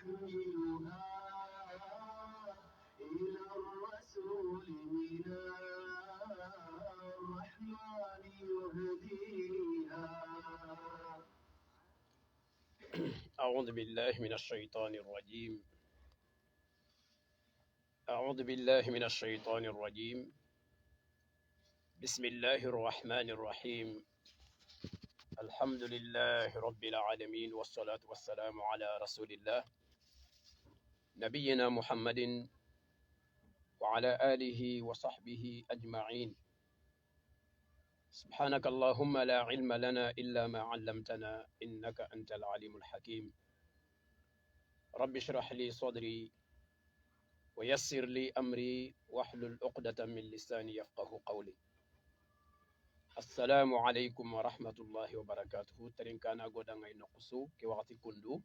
يحملها إلى الرسول من الرحمن يهديها. أعوذ بالله من الشيطان الرجيم. أعوذ بالله من الشيطان الرجيم. بسم الله الرحمن الرحيم. الحمد لله رب العالمين، والصلاة والسلام على رسول الله نبينا محمد وعلى آله وصحبه أجمعين. سبحانك اللهم لا علم لنا إلا ما علمتنا إنك أنت العليم الحكيم. رب اشرح لي صدري ويسر لي أمري واحلل عقدة من لساني يفقه قولي. السلام عليكم ورحمة الله وبركاته. ترين كان غودا ngay nokusu ke wakati kundu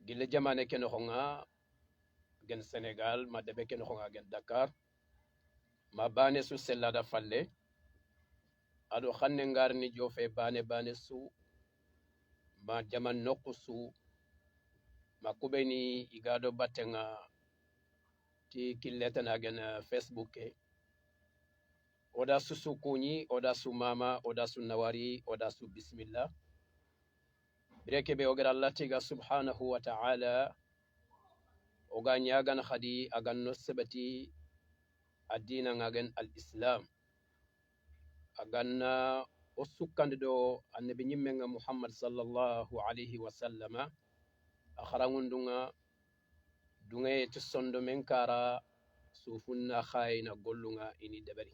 gile jamane ke noxonga gen Sénégal ma debe ke noxonga gen Dakar ma bane su sellada falle ado xanne ngarni jofe bane su ma jaman nokusu ma kubeni igado batenga ti killetana gen Facebook ke oda su sukuni oda su mama oda su nawari oda su bismillah bireke be ogar Allah tiga subhanahu wa ta'ala oga nyagan khadi agan no sebati adina ngagen al islam aganna o sukkando annabi nyimmenga Muhammad sallallahu alayhi wa sallama akharangundunga dungaye to sondo men kara sufunna khayna gollunga ini debari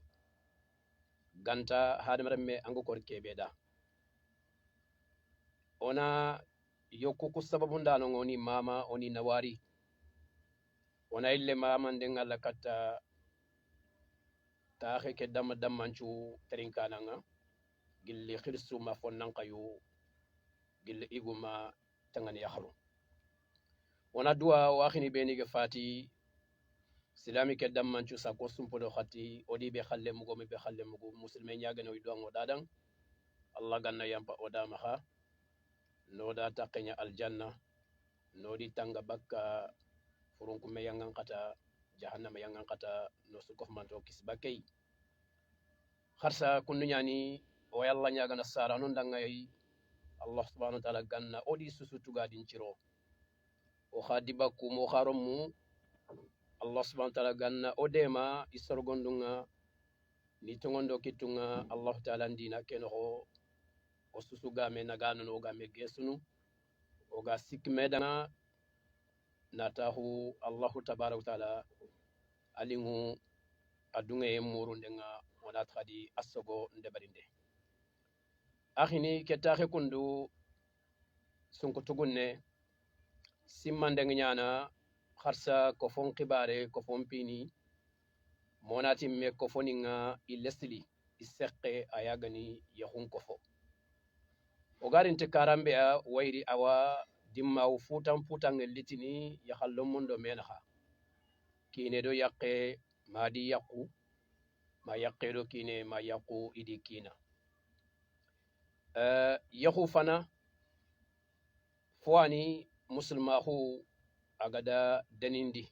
ganta hadamaramme ango kor kebeda ona yokuku sababu ndano ngoni mama oni nawari ona ille mama ndenga lakata taxe ke dama damancu terinkananga gilli khirsu ma fonnan kayu gilli iguma tangani yakhru ona duwa waxini beni ge fati silami ke damancu sa ko sumpodo khati odi be khalle mugo me be khalle mugo muslime nyaga no idongo dadan Allah ganna yampa odama ha noda taqenya aljanna nodi tanga bakka furunku me yangan kata jahannama yangan kata no sukof manto kisbakay kharsa kunu nyani o yalla nyaga na sara non dangay Allah subhanahu wa ta'ala ganna odi susutu gadin ciro o khadiba ku mo kharomu Allah subhanahu wa ta'ala ganna odema isorgondunga ni tongondo kitunga Allah ta'ala ndina keno o susu game nagano no game gesunu o ga sikmedana natahu Allah tabarak wa ta'ala alingu adunga e muru ndenga wonat khadi asogo ndebarinde akhini ketaxe kundu sunko tugunne simmande nyana kharsa ko fon khibare ko fon pini monati me ko foninga ilesli iseqe ayagani yahun ko fo o garinte karambe a wayri awa dimma u futan litini ya khallo mundo menha kine do yaqe madi yaqu ma yaqe do kine ma yaqu idi kina yahu fana fwani musulmahu agada danindi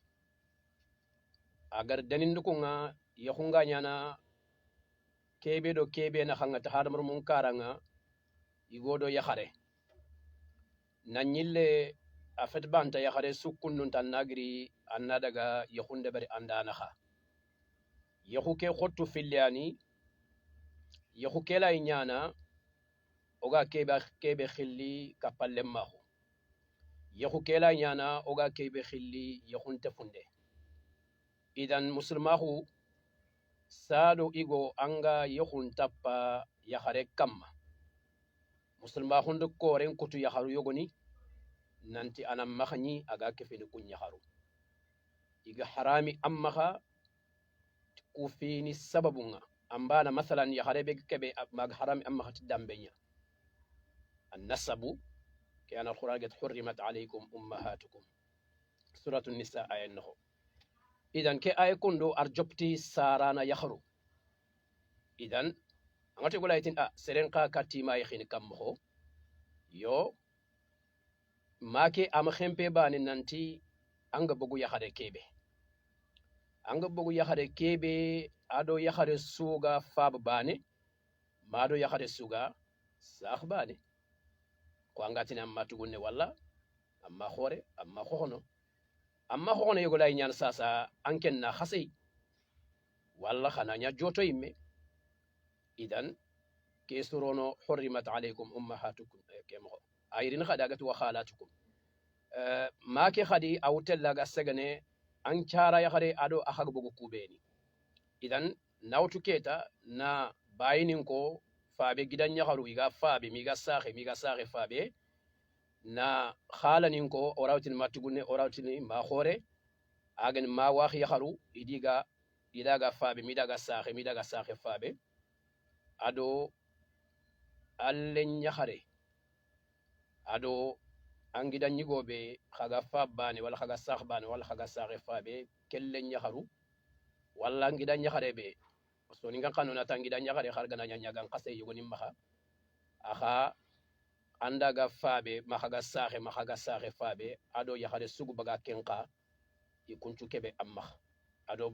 agar danindu kunga yahunga nyana kebe do kebe na hangata hadamar mun karanga igodo yakhare nanyille afet banta yakhare sukunnun tan nagri anna daga yahunde bari andana kha yahu ke khottu filiani yahu ke lay nyana oga kebe khilli kapalle mahu yahu ke lay nyana oga kebe khilli yahunte funde idan musulmahu sado igo anga yahun tappa yakhare kamma musulmahu ndo koren kutu yakharu yogoni nanti anam makhani aga kefeni kun yakharu iga harami ammaha kufini sababunga ambana mathalan yakhare be kebe mag harami ammaha tidambenya النسب كان القرآن قد حرمت عليكم أمهاتكم سورة النساء آية النهو إذن كي آية كندو أرجبتي سارانا يخرو إذن أنت تقول أيتين سرنقا كاتي ما يخين كمهو يو make ama khempe bani nanti anga bogu yakhare kebe anga bogu yakhare kebe ado yakhare suga fab bani mado yakhare suga sakh bani ko angatina matugunne walla amma khore amma khono yogo lay nyan sasa anken na khasey walla khana nya joto yimme idan كيسرونو حرمت عليكم أمهاتكم كم أيرين خداعت وخالاتكم ما كي خدي أو تلاقى سجنة أنشارا يخري أدو أخاك بوكو كوبيني إذن ناوتو كيتا نا باينينكو فابي جدان يخرو إيغا فابي ميغا ساخي فابي na khalaninko orawtin matugune orawtini ma khore agen ma wax yakharu idaga faabe midaga saxe faabe ado allen yakhare ado angida nyigobe khaga fabane wala khaga sakhbane wala khaga saxe faabe kellen yakharu wala angida yakhare be so ni kanona tangida yakhare khargana nyanyagan qase yugoni maha akha andaga faabe makhaga saxe faabe ado yakhare sugu baga kenqa ikuntu kebe amma ado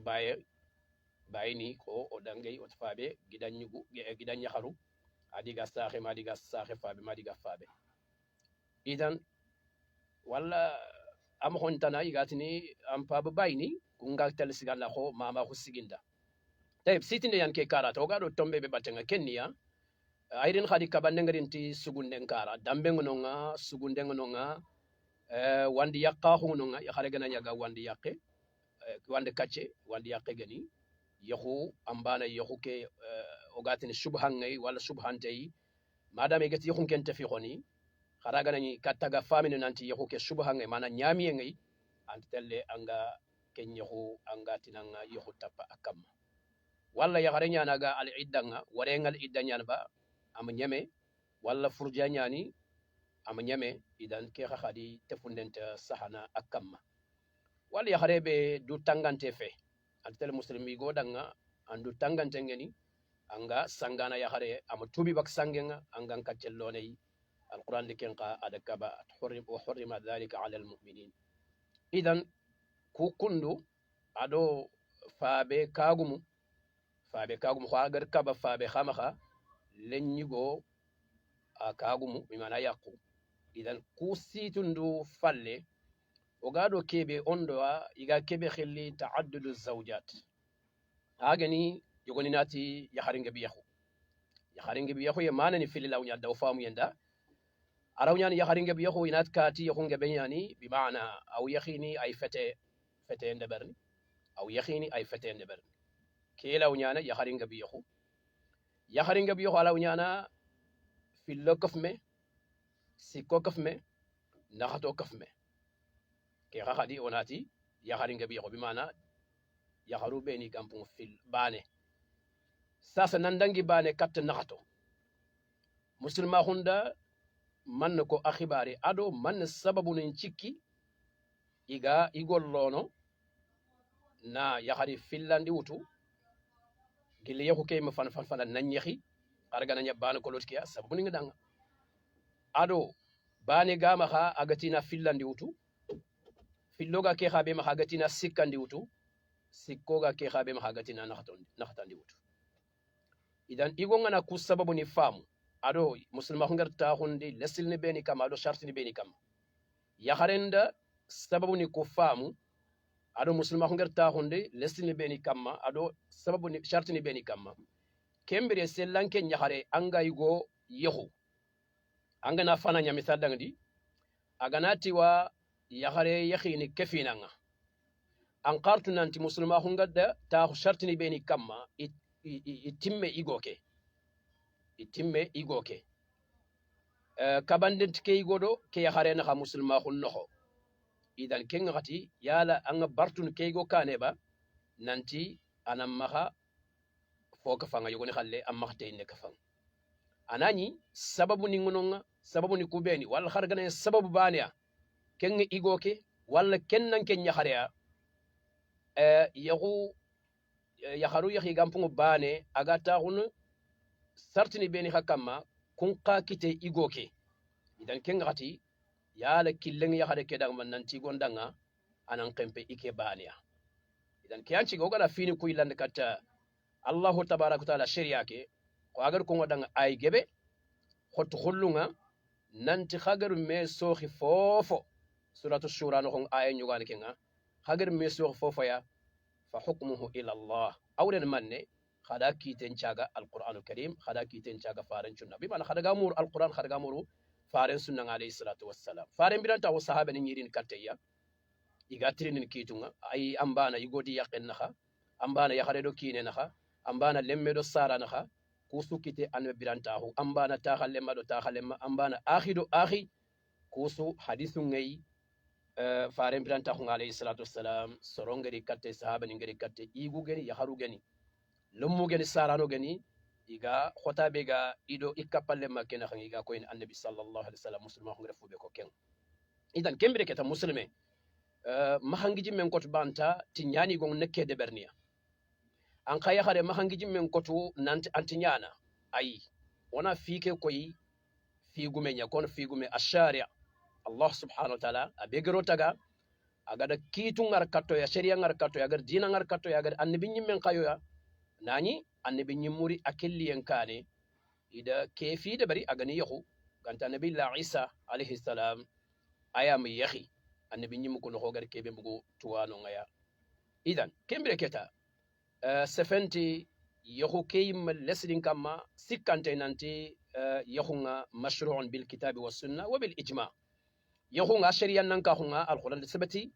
bayni ko odangay ot faabe gidan yakharu adiga saxe madiga saxe faabe madiga faabe idan wala am hontana igatini am paba bayni kunga tel sigalla ko mama ko siginda tayib sitinde yanke karata o gado tombe be batenga kenya ayrin khadi kabande ngarinti sugunden kara dambe ngononga sugunden ngononga wandi yakka hunonga ya khare gana nyaga wandi yakke wandi kacce wandi yakke gani yahu ambana yahu ke o gatini subhangay wala subhantay madame gati yahun ken tafi khoni khara gana ni kattaga famine nanti yahu ke subhangay mana nyami ngay antelle anga ken yahu anga tinanga yahu tappa akam wala ya khare nyanaga al iddanga warengal iddanya ba am nyame wala furja nyani am nyame idan ke khadi tefundenta sahana akamma wala ya kharebe du tangante fe antel muslimi godanga andu tangante ngeni anga sangana ya khare am tubi bak sangenga anga kaccellonay alquran dikenqa adakaba hurrima dhalika ala almu'minin idan ku kundu ado faabe kagumu khagar kaba faabe khamaha lenyigo akagumu bimana yaqu idan kusitundu falle ogado kebe ondoa iga kebe khilli ta'addudu zawjat agani yogoni nati yakharinga biyahu ye manani fili lawnya daw famu yenda arawnya ni yakharinga biyahu inat kati yakhunga benyani bimana aw yakhini ay fete ndeberni aw yakhini ay fete ndeberni kela wnyana yakharinga biyahu alawnyana fillo kafme sikko kafme nakhato kafme ke khadi onati yakharinga biyahu bimana yakharu beni kampung fil bane sasa nandangi bane kat nakhato muslima hunda man ko akhibari ado man sababu nin cikki iga igollono na yakhari fillandi wutu gille yahu ke ma fan nanyahi argana nya bane ko lotkiya sababu nin danga ado bane gama kha agatina fillandi wutu filloga ke khabe ma agatina sikkandi wutu sikkoga ke khabe ma agatina nakhatandi wutu idan igonga na ku sababu ni famu ado muslima hungarta hundi lesil ni beni kam ado sharti ni beni kam yakharenda sababu ni ku famu ado muslima hungarta hundi lesil ni beni kam ado sababu ni sharti ni beni kam kembere sellanke nyakhare anga yugo yehu anga na fana nya misal dangdi aganati wa yakhare yakhini kefinanga an qartu nanti muslima hungadda ta sharti ni beni kam itimme igoke kabandent ke igodo ke yakhare na muslima khun noho idan ken ngati yala anga bartun ke go kaneba nanti anam maha foka fanga yogoni khalle amma khate ne kafang anani sababu ni ngononga sababu ni kubeni wal khargana sababu baniya ken igoke wala kennan ken yakhare yakharu yakhi gampungu bane agata hunu sartini beni hakama kunqa kite igoke idan ken ngati yala killen ya hade kedan man nanti gondanga anan kempe ike baniya idan kiyanci go gana fini ku ilande katta Allahu tabaraka taala sharia ke ko agar ko ngodanga ay gebe hotto hollunga nanti hagaru me sohi fofo suratu shura no hon aya nyugani kenga hagaru me sohi fofo ya fa hukmuhu ila Allah awren manne khada kiten caga alqur'anul karim khada kiten caga faran cunna bi man khada gamur alqur'an khada gamuru faran sunna alayhi salatu wassalam faran biranta wa sahaba ni nyirin katteya iga trinin kitunga ay ambana igodi yaqen naha ambana yakhare do kine naha ambana lemme do sara naha kusu kite anbe birantahu ambana tahallemma do tahallemma ambana akhido akhi kusu hadithu ngai faran birantahu alayhi salatu wassalam sorongeri katte sahaba ni ngeri katte igu geni yaharu geni lummu geni sarano geni iga khotabe ga ido ikapalle makena khan iga koyin annabi sallallahu alaihi wasallam muslima ngere fube ko ken idan kembere keta muslime mahangiji men kotu banta tinyani gon nekke de berniya an kaya hare mahangiji men kotu nanti antinyana ayi wana fike koyi figume nya kon figume ashari Allah subhanahu wa ta'ala abegero taga agada kitu ngar katto ya sharia ngar katto ya gar dina ngar katto ya gar annabi nyimmen kayo ya nani annabi nyimmuri akelli yankane ida kefi de bari agani yahu ganta nabi la Isa alayhi salam ayam yahi annabi nyimmu ko no gar kebe mbugo tuwano ngaya idan kembere keta sefenti yahu kayim lesdin kama sikante nanti yahunga mashru'un bil kitabi was sunna wa bil ijma yahunga sharia nan ka hunga alquran sabati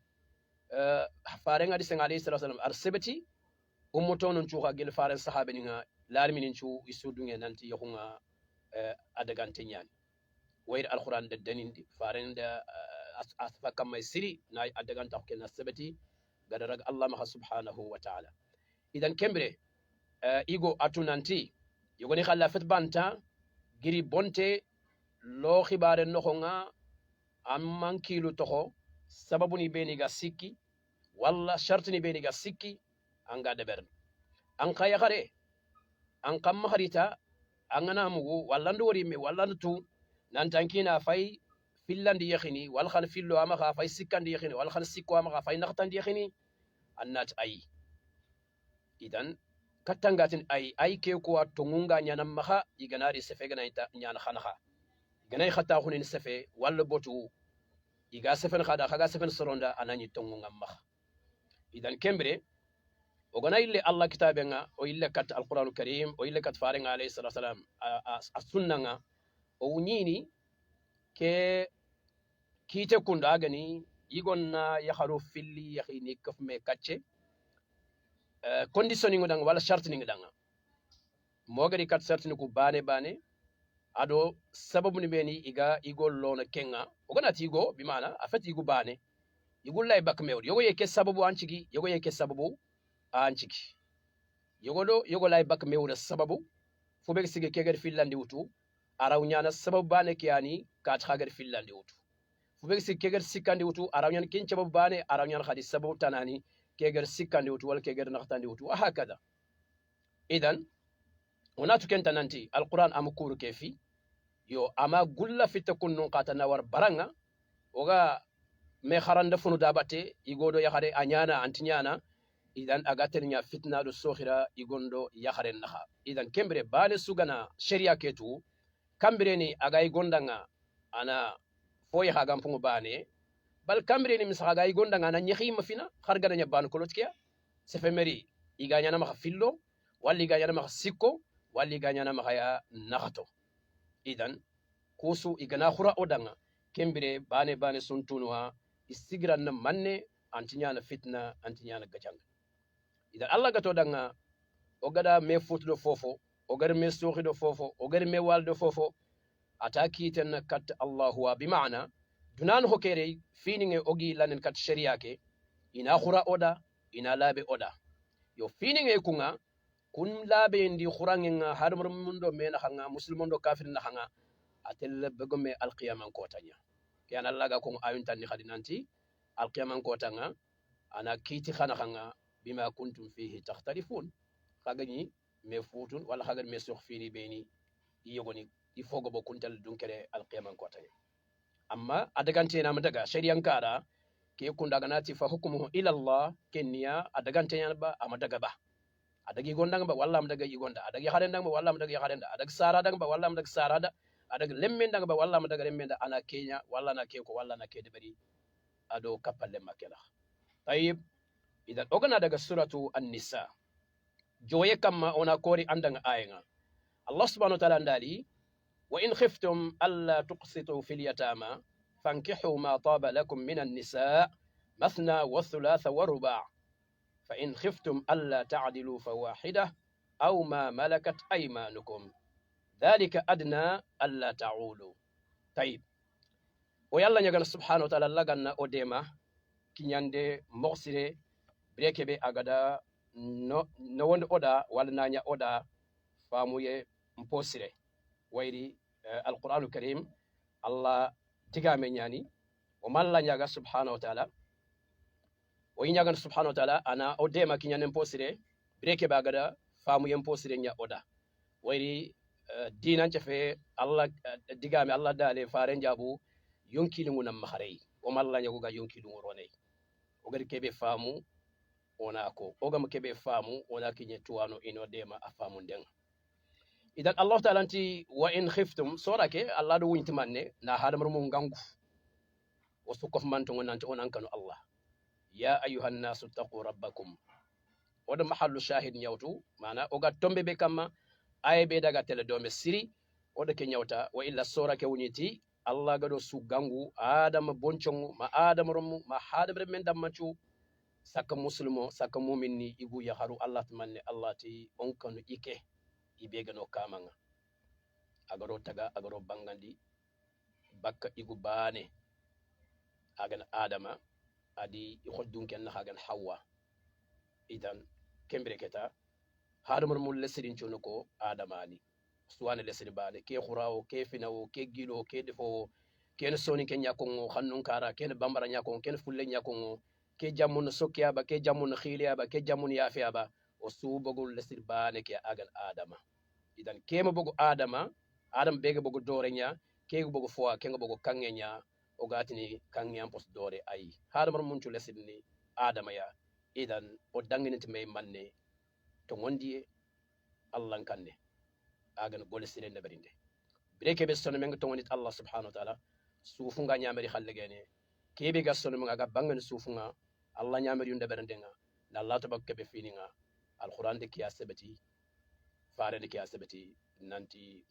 farenga di sen alayhi salam ar sabati ummoto non cuuha gel faren sahabe ni nga larminin cu isudunge nanti yahunga adagante nyani wayr alquran de danindi faren da asfa kam siri na adaganta ko ken sabati gadarag allah ma subhanahu wa ta'ala idan kembre igo atunanti yogoni khalla fet banta giri bonte lo khibare no nga amman kilu toho sababu ni beni ga sikki walla sharti ni beni ga sikki anga deber an kaya khare an kam harita an ngana mugu walla ndo wori me walla ntu nan tankina fay fillandi yakhini wal khal fillo ama kha fay sikkandi yakhini wal khal sikko ama kha fay naxtandi yakhini annat ay idan kattangatin ay ke ko tungunga nyana maha iganari sefe gana ita nyana khanaha ganay khata khunin sefe walla botu iga sefen khada khaga sefen soronda anani tungunga maha idan kembre o gana ille allah kitabenga o ille kat alquranul karim o ille kat farenga alayhi salatu wasalam as-sunnanga o nyini ke kite kunda gani igonna yakharu filli yakhini kafme katche conditioning danga wala shartning danga mogari kat shartini ku bane ado sababu ni beni iga igol lona kenga o gana tigo bi mana afat igu bane igul lay bak mewd yogo yeke sababu anchigi yogo yeke sababu anchigi yogo lay bak mewda sababu fu be sige keger fillandi wutu araw nyana sababu bane kiyani kat khager fillandi wutu fu be sige keger sikandi wutu araw nyana kin sababu bane araw nyana khadi sababu tanani keger sikandi wutu wala keger naxtandi wutu wa hakada idan وناتو كنت ننتي القرآن أمكور كيفي يو أما قل في تكون نقاطنا ور برنا وغا مخران دفنو دابتي يقولو يخري أنيانا أنتنيانا إذن أغاترنيا فتنة دو سوخرا يقولو يخري النخا إذن كمبري باني سوغانا شريا كيتو كمبريني أغا يقولنا أنا فوي خاقام فنو باني بل كمبريني مسخاقا يقولنا أنا نيخيم فينا خارغانا نيبانو كولوتكيا سفمري إغانيانا مخفلو والي إغانيانا مخسيكو walli ganyana makaya nakato idan kusu igana khura odanga kembire bane suntunwa isigran na manne antinyana fitna antinyana gajang idan allah gato danga ogada me futdo fofo ogar me soxido fofo ogar me waldo fofo ataki ten kat allah wa bimaana dunan hokere fininge ogi lanen kat sharia ke ina khura oda ina labe oda yo fininge kunga kun labe ndi khurangenga harmar mundo mena hanga muslimundo kafir na hanga atel begome alqiyaman kotanya kian allah ga ko ayun tan khadinanti alqiyaman kotanga ana kiti khana hanga bima kuntum fihi takhtalifun khagani me futun wala khagar me sokh fini beni yogoni ifogo bo kuntal dunkere alqiyaman kotanya amma adagantena madaga shari'an kara ke kunda ganati fa hukmuhu ila Allah kenya adagantena ba amadaga ba adagi gondang ba walla amadaga igonda adagi harendang ba walla amadaga harenda adag sarada ba walla amadaga sarada adag lemmendang ba walla amadaga lemmenda ana kenya walla na keko walla na kede bari ado kapalle makela tayib idan ogana daga suratu an-nisa joye kamma ona kori andanga ayenga Allah subhanahu wa ta'ala ndali wa in khiftum alla tuqsitu fil yatama fankihu ma taba lakum minan nisa mathna wa thulatha wa ruba' fa in khiftum alla ta'dilu fawahida aw ma malakat aymanukum dhalika adna alla ta'ulu tayib o yalla nyagana subhanahu wa ta'ala laganna o dema kinyande moxire brekebe agada no wonde oda wala nanya oda famuye mposire wayri alqur'anul karim allah tigame nyani o malla nyaga subhanahu wa ta'ala o nyaga subhanahu wa ta'ala ana o dema kinyande mposire brekebe agada famuye mposire nya oda wayri dinan fe allah digame allah dale fare njabu yonkilingu nam maharei o malla nyago ga yonkilingu ronei o gari kebe famu ona ko ogam kebe famu ona kinye tuwano ino dema afamu ndeng idan allah ta'ala anti wa in khiftum sorake allah do wunti manne na hadamar mun gangu o sukof manto ngonanti onan kanu allah ya ayuhan nasu taqu rabbakum odo mahallu shahid nyawtu mana oga tombe be kama ay be daga tele dome siri odo ke nyawta wa illa sorake wunyiti allah gado su gangu adama bonchongu ma adama romu ma hadamre men dammachu saka muslimo saka muminni igu yaharu allah tamanne allah ti on kanu ike ibegano kamanga agaro taga agaro bangandi bakka igu bane agan adama adi ikhoddun ken hagan hawa idan kembere keta hadamar mul lesirin chono ko adama ali suwane lesiri bane ke khurawo ke finawo ke gilo ke defo ken soni ken yakongo khannun kara ken bambara nyakon ken fulle nyakongo ke jamun sokyaba ke jamun khiliyaba ke jamun yafiyaba o subogol lesir bane ke agan adama idan kema bogo adama bege bogo dorenya ke bogo fo ke bogo kangenya o gatini kangenya pos dore ay hadamar muncu lesirni adama ya idan o danginiti may manne to ngondi allah kanne agan gole sirende berinde breke be sono menga to ngoni allah subhanahu wa ta'ala sufunga nyamari hallegene kebe ga sono menga ga bangan sufunga allah nyamari yunde berendenga na allah tabakke be fininga alquran de kiya sabati faare de kiya sabati nanti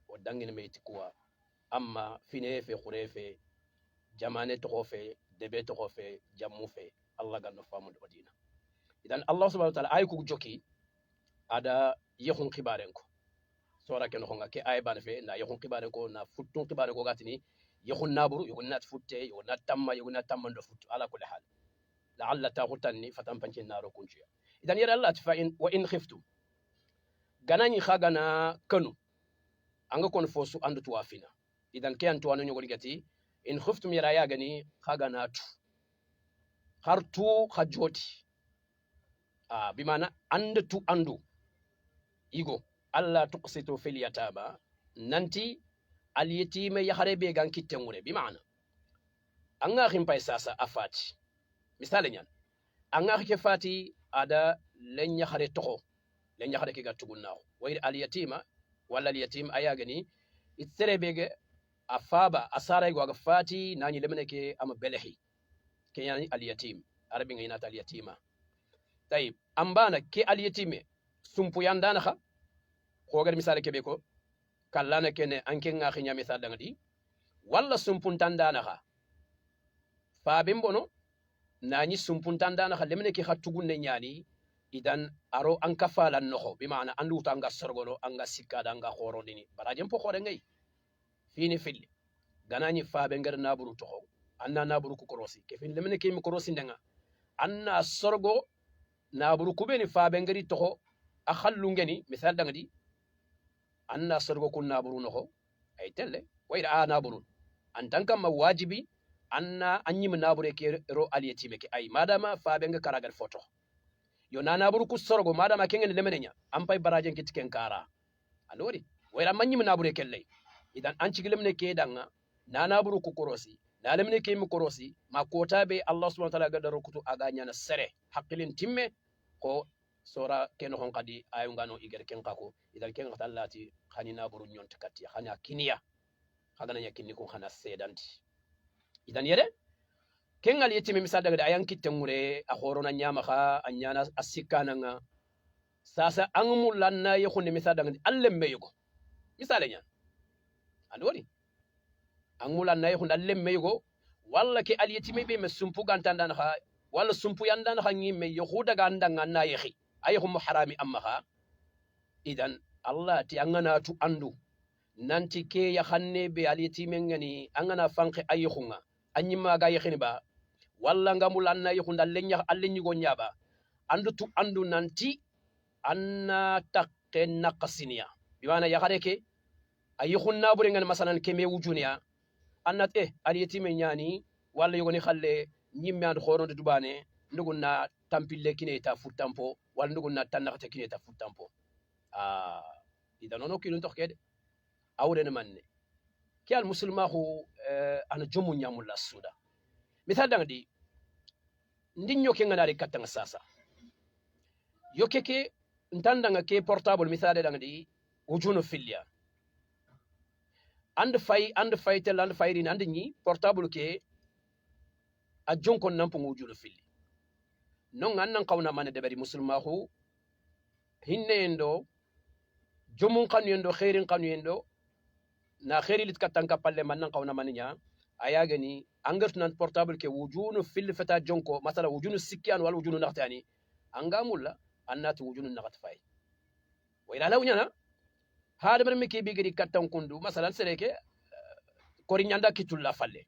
o dangine meyti kuwa amma fine fe khurefe jamane to khofe debe to khofe jammu fe allah ganno famu do dina idan allah subhanahu wa ta'ala ay ku joki ada yehun khibaren ko sora ken honga ke ay ban fe na yehun khibaren ko na futtun khibaren ko gatini yehun naburu yehun nat futte yehun nat tamma yehun nat tamma do futtu ala kulli hal la'alla taqutanni fatam pancin naro kunjiya idan yara allah fa in wa in khiftum ganani khagana kanu anga kon fosu andu tuwafina idan ke antu wanu nyogol gati in khiftum yara ya gani khagana tu hartu khajoti bimana andu igo alla tuqsitu fil yatama nanti al yatima yahare be gan kittengure bimana anga khimpay sasa afati misale nyan anga ke fati ada len yahare toho len yahare ke gatugunnaw wayr al yatima wala al yatim ayagani itsere bege afaba asara go ga fati nani lemene ke am belehi ke yani al yatim arabi ngina al yatima tayib ambana ke al yatime sumpu yandana kha ko gar misale kebe ko kallana kene anke nga khinya misal dangadi walla sumpun tandana kha fa bimbono nani sumpun tandana kha lemne ki khatugunne nyani idan aro an kafalan noho bi maana andu tanga sorgolo anga sikada anga khorondini barajem po khore ngay fini filli ganani fa be ngar naburu to anna naburu ku korosi ke fin lemne ki mi korosi ndenga anna sorgo naburu kubeni fa be ngari to a khallu ngeni misal dangadi anna sorgo kun naburu noho ay telle wayra naburu an tanka ma wajibi anna anyim nabure ke ro aliyatime ke ay madama fa be nga karagal foto yo na naburu ku sorgo madama kengen lemenenya am pay barajen kitken kara alori wayra manyim nabure kelle idan an cigilemne ke danga nana buru ku korosi na lemne ke mi korosi ma kota be Allah subhanahu wa ta'ala ga daro kutu aga nyana sere haqqilin timme ko sora ken hon kadi ayu ngano iger ken kako idan ken ngata allati khanina buru nyonta katti khana kiniya khagana yakinni ko khana sedanti idan yede ken ngal yetimi misal daga ayan kittengure a horona nyama kha anyana asikana nga sasa angumu lanna yekhunde misal daga allem meyugo misale nya andi woni angumu lanna yekhunde allem meyugo walla ke aliyetimi be mesumpu gantandan kha walla sumpu yandan kha ngimme yehuda gandanga na yehi ayhum harami amma kha idan Allah ti angana tu andu nanti ke ya khanne be aliyetimi ngani angana fanke ayhunga anyima ga yehini ba walla ngamulanna yehunda lenya allenyi go nyaba andu tu andu nanti anna takke naqasinia biwana ya hareke ayhunna buri ngan masalan keme wujuniya annat aliyetimi nyani walla yogoni khalle nyimme and khoronde dubane nduguna tampille kineta futampo walla nduguna tanakate kineta futampo idan ono kilun tokkede awre ne manne kiyal muslima hu ana jomu nyamulla suda misal dangdi ndinyo ke nganari katanga sasa yokeke ntandanga ke portable misal dangdi wujuno filia and fay tel and fayrin and ni portable ke a jonkon nampo wujuno fili non annan kawna mane debari muslima hu hinne endo jomun kanu endo khairin kanu endo na khairi lit katanka palle man nan kawna maninya ayagani angert nan portable ke wujunu fil fata jonko masala wujunu sikyan wal wujunu naxtani angamulla annati wujunu naxat fay wa ila lawnyana hada bar miki bigiri katan kundu masala sereke kori nyanda kitulla falle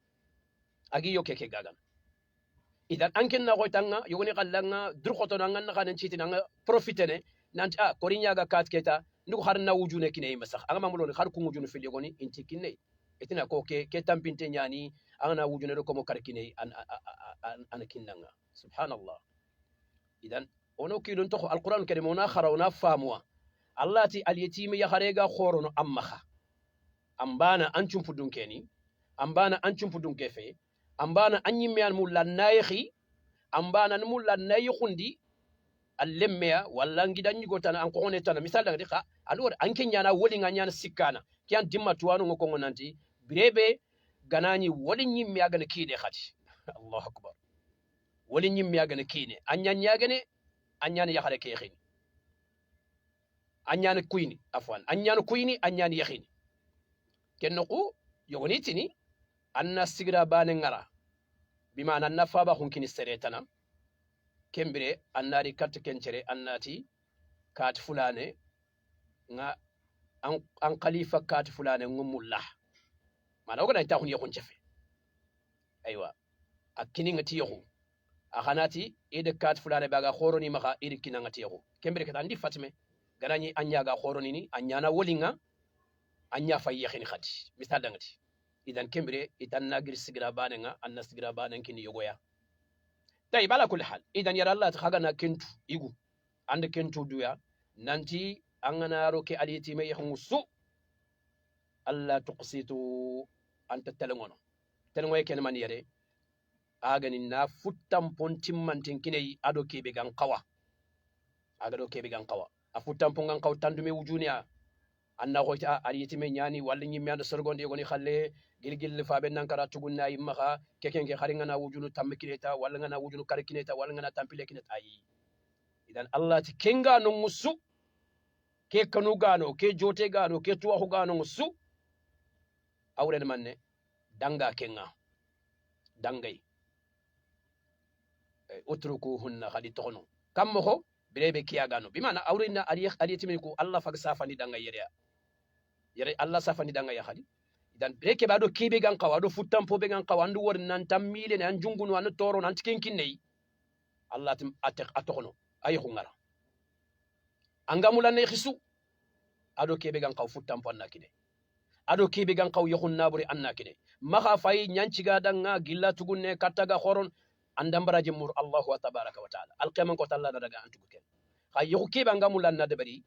agi yoke ke gagan idan anken na goitanga yogoni kallanga durkhoto nan na kanen chiti nan profitene nanti kori nyaga katketa ndugo harna wujune kine masax anga mamulo har ku wujunu fil yogoni inti kinne etina ko ke tampinte nyani ana wujune ko mo karkine an kinnanga subhanallah idan ono kilon to alquran karim ona kharawna famwa allati alyatim ya kharega khorono ammaha ambana ancum pudun keni ambana ancum pudun kefe ambana anyimyan mulannayi ambana mulannayi khundi allemmea walla ngidanyi gotana an ko tan misal dangdi kha alor anke nyana woli nganyana sikana kian dimma tuwanu ngoko ngonanti birebe ganani woli nyimmi agana kide khati Allahu akbar woli nyimmi agana kine anyanya agane anyana yakhare ke yakhini anyana kuyni afwan anyana kuyni anyana yakhini kennoku yogoni tini anna sigira bane ngara bima anna faba hunkini seretana kembire annari kat kencere annati kat fulane nga an khalifa kat fulane ngumullah mana ko ta hun yakun cefe aywa akini ngati yahu akhanati ede kat fulane baga khoroni maka iri kinanga tiyahu kembere kat andi fatme ganani anya ga khoroni ni anya na wolinga anya fay yakhini khati misal dangati idan kembere itan nagir sigira bane nga anna sigira bane kini yogoya tay bala kul hal idan yara Allah khagana kentu igu ande kentu duya nanti angana roke aliti me yakhmusu alla tuqsitu anta telengono telengoy ken man yare agani na futtam pontim mantin kinai ado kebe gan qawa aga do kebe gan qawa a futtam pongan qaw tandume wujunia anna goita aliti me nyani walla nyimmi ando sorgonde goni khalle gilgil fa ben nankara tugunna yimma kekenke kharinga na wujunu tamkineta walla ngana wujunu karkineta walla ngana tampile kineta ayi idan Allah ti kenga no musu ke kanu gano ke jote gano ke tuwa gano musu awren manne danga kenga dangay utruku hunna khadi tono kammo ko birebe kiya gano bimana awrina aliyati ko Allah fag safani danga yere Allah safani danga ya khadi idan breke bado kibe gan qawa do futtampo be gan qawa ndu wor nan tammile nan jungunu an toro nan tikenkin nei Allah tim atokono ay khungara angamula ne khisu ado kibe gan qaw futtampo annakide ado kibe gan qaw yakhun naburi annakide maha fay nyanciga danga gilla tugunne kattaga khoron andambara jemur Allah wa tabaraka wa taala alqiyaman ko talla daga antugo ken khay yakhu kibe angamula na debari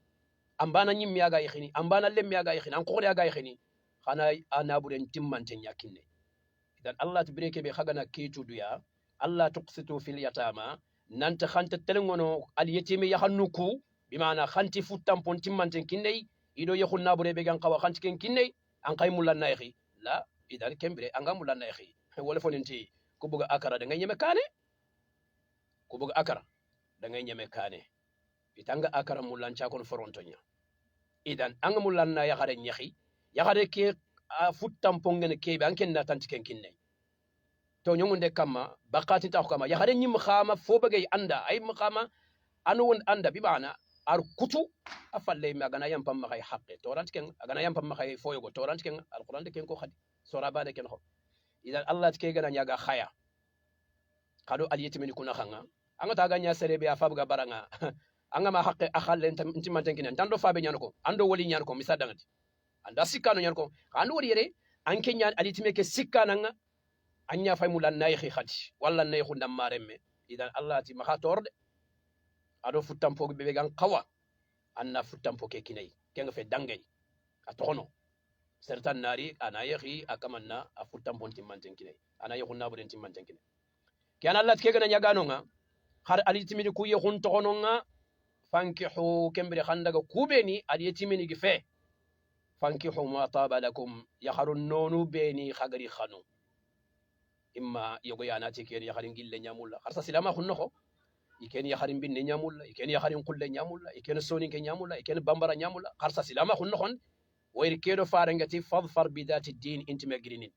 ambana nyimmi aga yakhini ambana lemmi aga yakhini an khori aga yakhini khana anaburen timmante nyakinne idan Allah tbreke be khagana kitu duya Allah tuqsitu fil yatama nanta khanta telengono al yatimi yahannuku bimana khanti futtampon timmante kinne ido yakhun nabure be gan qawa khanti ken kinne an kay mulan nayxi la idan kembre anga mulan nayxi wala fonenti ko buga akara da ngay ñeme kaane ko buga akara da ngay ñeme kaane itanga akara mulan chakon forontonya idan anga mulan na yaxare ñexi yaxare ke futtampo ngene kebe an ken na tanti ken kinne to ñongunde kamma bakati tax kama yaxare ñim xama fo bagay anda ay xama anu won anda bi bana ar kutu afalle mi agana yam pam maxay haqqe torant ken agana yam pam maxay foyogo torant ken alquran de ken ko khadi sura bade ken ko idan Allah tike gana nyaga khaya kado aliyetimi kuna khanga anga taga nya serebe afabga baranga anga ma haqqe akhalle ntimanten kin tando fabe nyanko ando woli nyanko misadangati anda sikano nyanko ando wori yere anke nyan aliyetimi ke sikkananga anya fay mulan nayxi khati walla nayxu ndam maremme idan Allah ti maha torde ado futtampo be gan qawa anna futtampo ke kinay kenga fe dangay a tono certain nari ana yahi akamanna a futtampo timmanten kinay ana yahu naburen timmanten kinay kiana Allah ke gana nyagano nga har alitimidi ku yahun tono nga fankihu kembre khandaga kubeni alitimini gife fankihu ma taba lakum yaharun nonu beni khagari khanu imma yogo yana tiken yaharin gille nyamulla harsa silama hunno iken yakharin binne nyamulla iken yakharin kulle nyamulla iken soni ke nyamulla iken bambara nyamulla kharsa silama hunno hon wayri kedo farangati fadfar bidati din intime grinin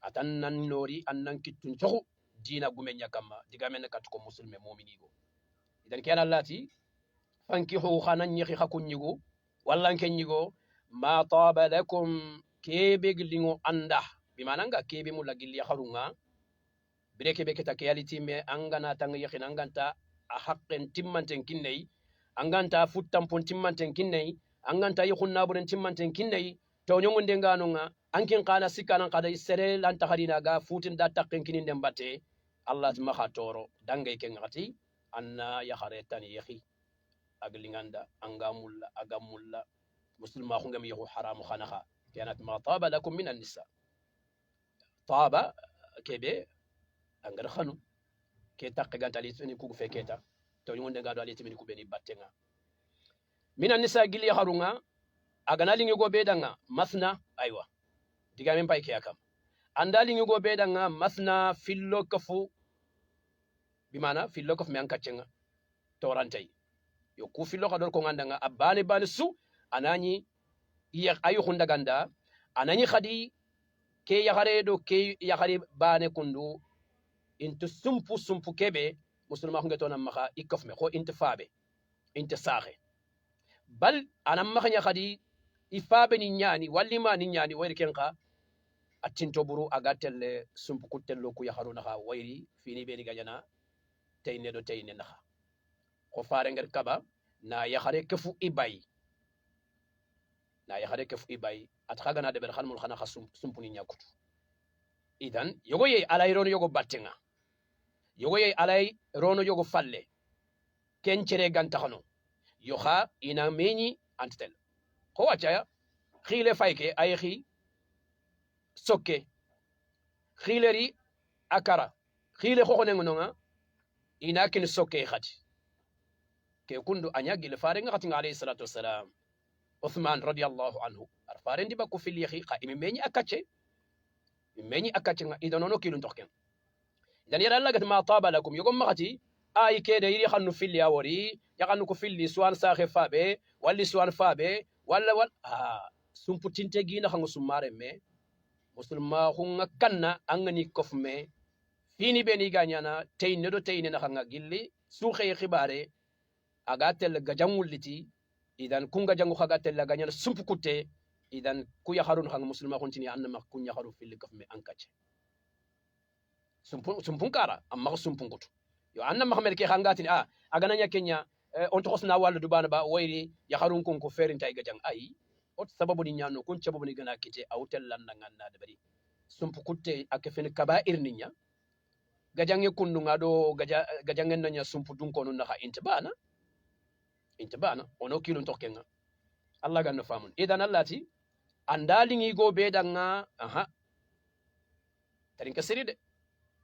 atannan nori annan kittun tohu dina gumen yakama digamen katuko musulme mu'mini go idan ken allati fankihu khanan yakhi khakunyigo wallan kenyigo ma taba lakum kebe glingo anda bimananga kebe mulla gilli yakharunga bireke be keta reality me angana tanga yakhina anganta a haqqen timmanten kinney anganta futtampon timmanten kinney anganta yakhunna buren timmanten kinney to nyongonde nganonga ankin qala sikana qada sere lan taharina ga futin da taqqen kininde mbatte Allah ma khatoro dangay ken ngati anna yakhare tan yakhi aglinganda angamulla agamulla muslima khungam yakhu haramu khanaha kanat ma taba lakum min an-nisa taba kebe angar khanu ke takke gantali tuni kugu feketa to ngonde ngado ali timini kubeni battenga minan nisa gili harunga agana lingi go bedanga masna aywa diga men pay ke akam anda lingi go bedanga masna fillo kafu bimana fillo kafu men kaccenga to rantay yo ku fillo kador ko ngandanga abane bane su anani iya ayu khunda ganda anani khadi ke yahare do ke yahare bane kundu inta sumpu kebe musulma ko ngetona maka ikaf me ko inta fabe inta saxe bal anam maka nya khadi ifabe ni nyani walli ma ni nyani wayri kenka attinto buru agatel sumpu kutello ku yaharuna ha wayri fini be ni ganyana tayne do tayne naha ko faare ngar kaba na yahare kefu ibay at khagana de ber khanmul khana khasum sumpu ni nyakutu idan yogo ye alay ron yogo battenga yogo ye alay rono yogo falle kencere ganta khano yoha ina meni antel ko wachaya khile fayke ay khi sokke khileri akara khile khokone ngonga ina kin sokke khati ke kundu anyagi le fare ngati alayhi salatu wassalam Uthman radiyallahu anhu arfare ndi bakku fil yakhi qa imi meni akache nga idanono kilun token idan yara Allah gat ma taba lakum yogom magati ay kede yiri khanu fil yawori yakanu ko fil suwan saxe fabe walli suwan fabe walla wal sumputinte gina khangu sumare me musulma khunga kanna angani kofme fini beni ganyana tayne do tayne na khanga gilli su xey xibare agatel gajanguliti idan kunga jangu khagatel la ganyana sumpukute idan ku yakharun khang muslima kontini annama kun yakharu fil kafme ankache sumpun kara amma sumpun kutu yo annama khamel ke khangatini agana nya kenya on to khosna walu dubana ba wayri yakharun kun ko ferin tay gajang ay ot sababu ni nyano kun sababu ni gana kite awtel lan nganna de bari sumpukute akfen kaba'ir ninya gajange kundu ngado gajangen nanya sumpu dun kono na intibana ono kilun tokenga Allah ganno famun idan allati andali go be danga aha tarin kasiri de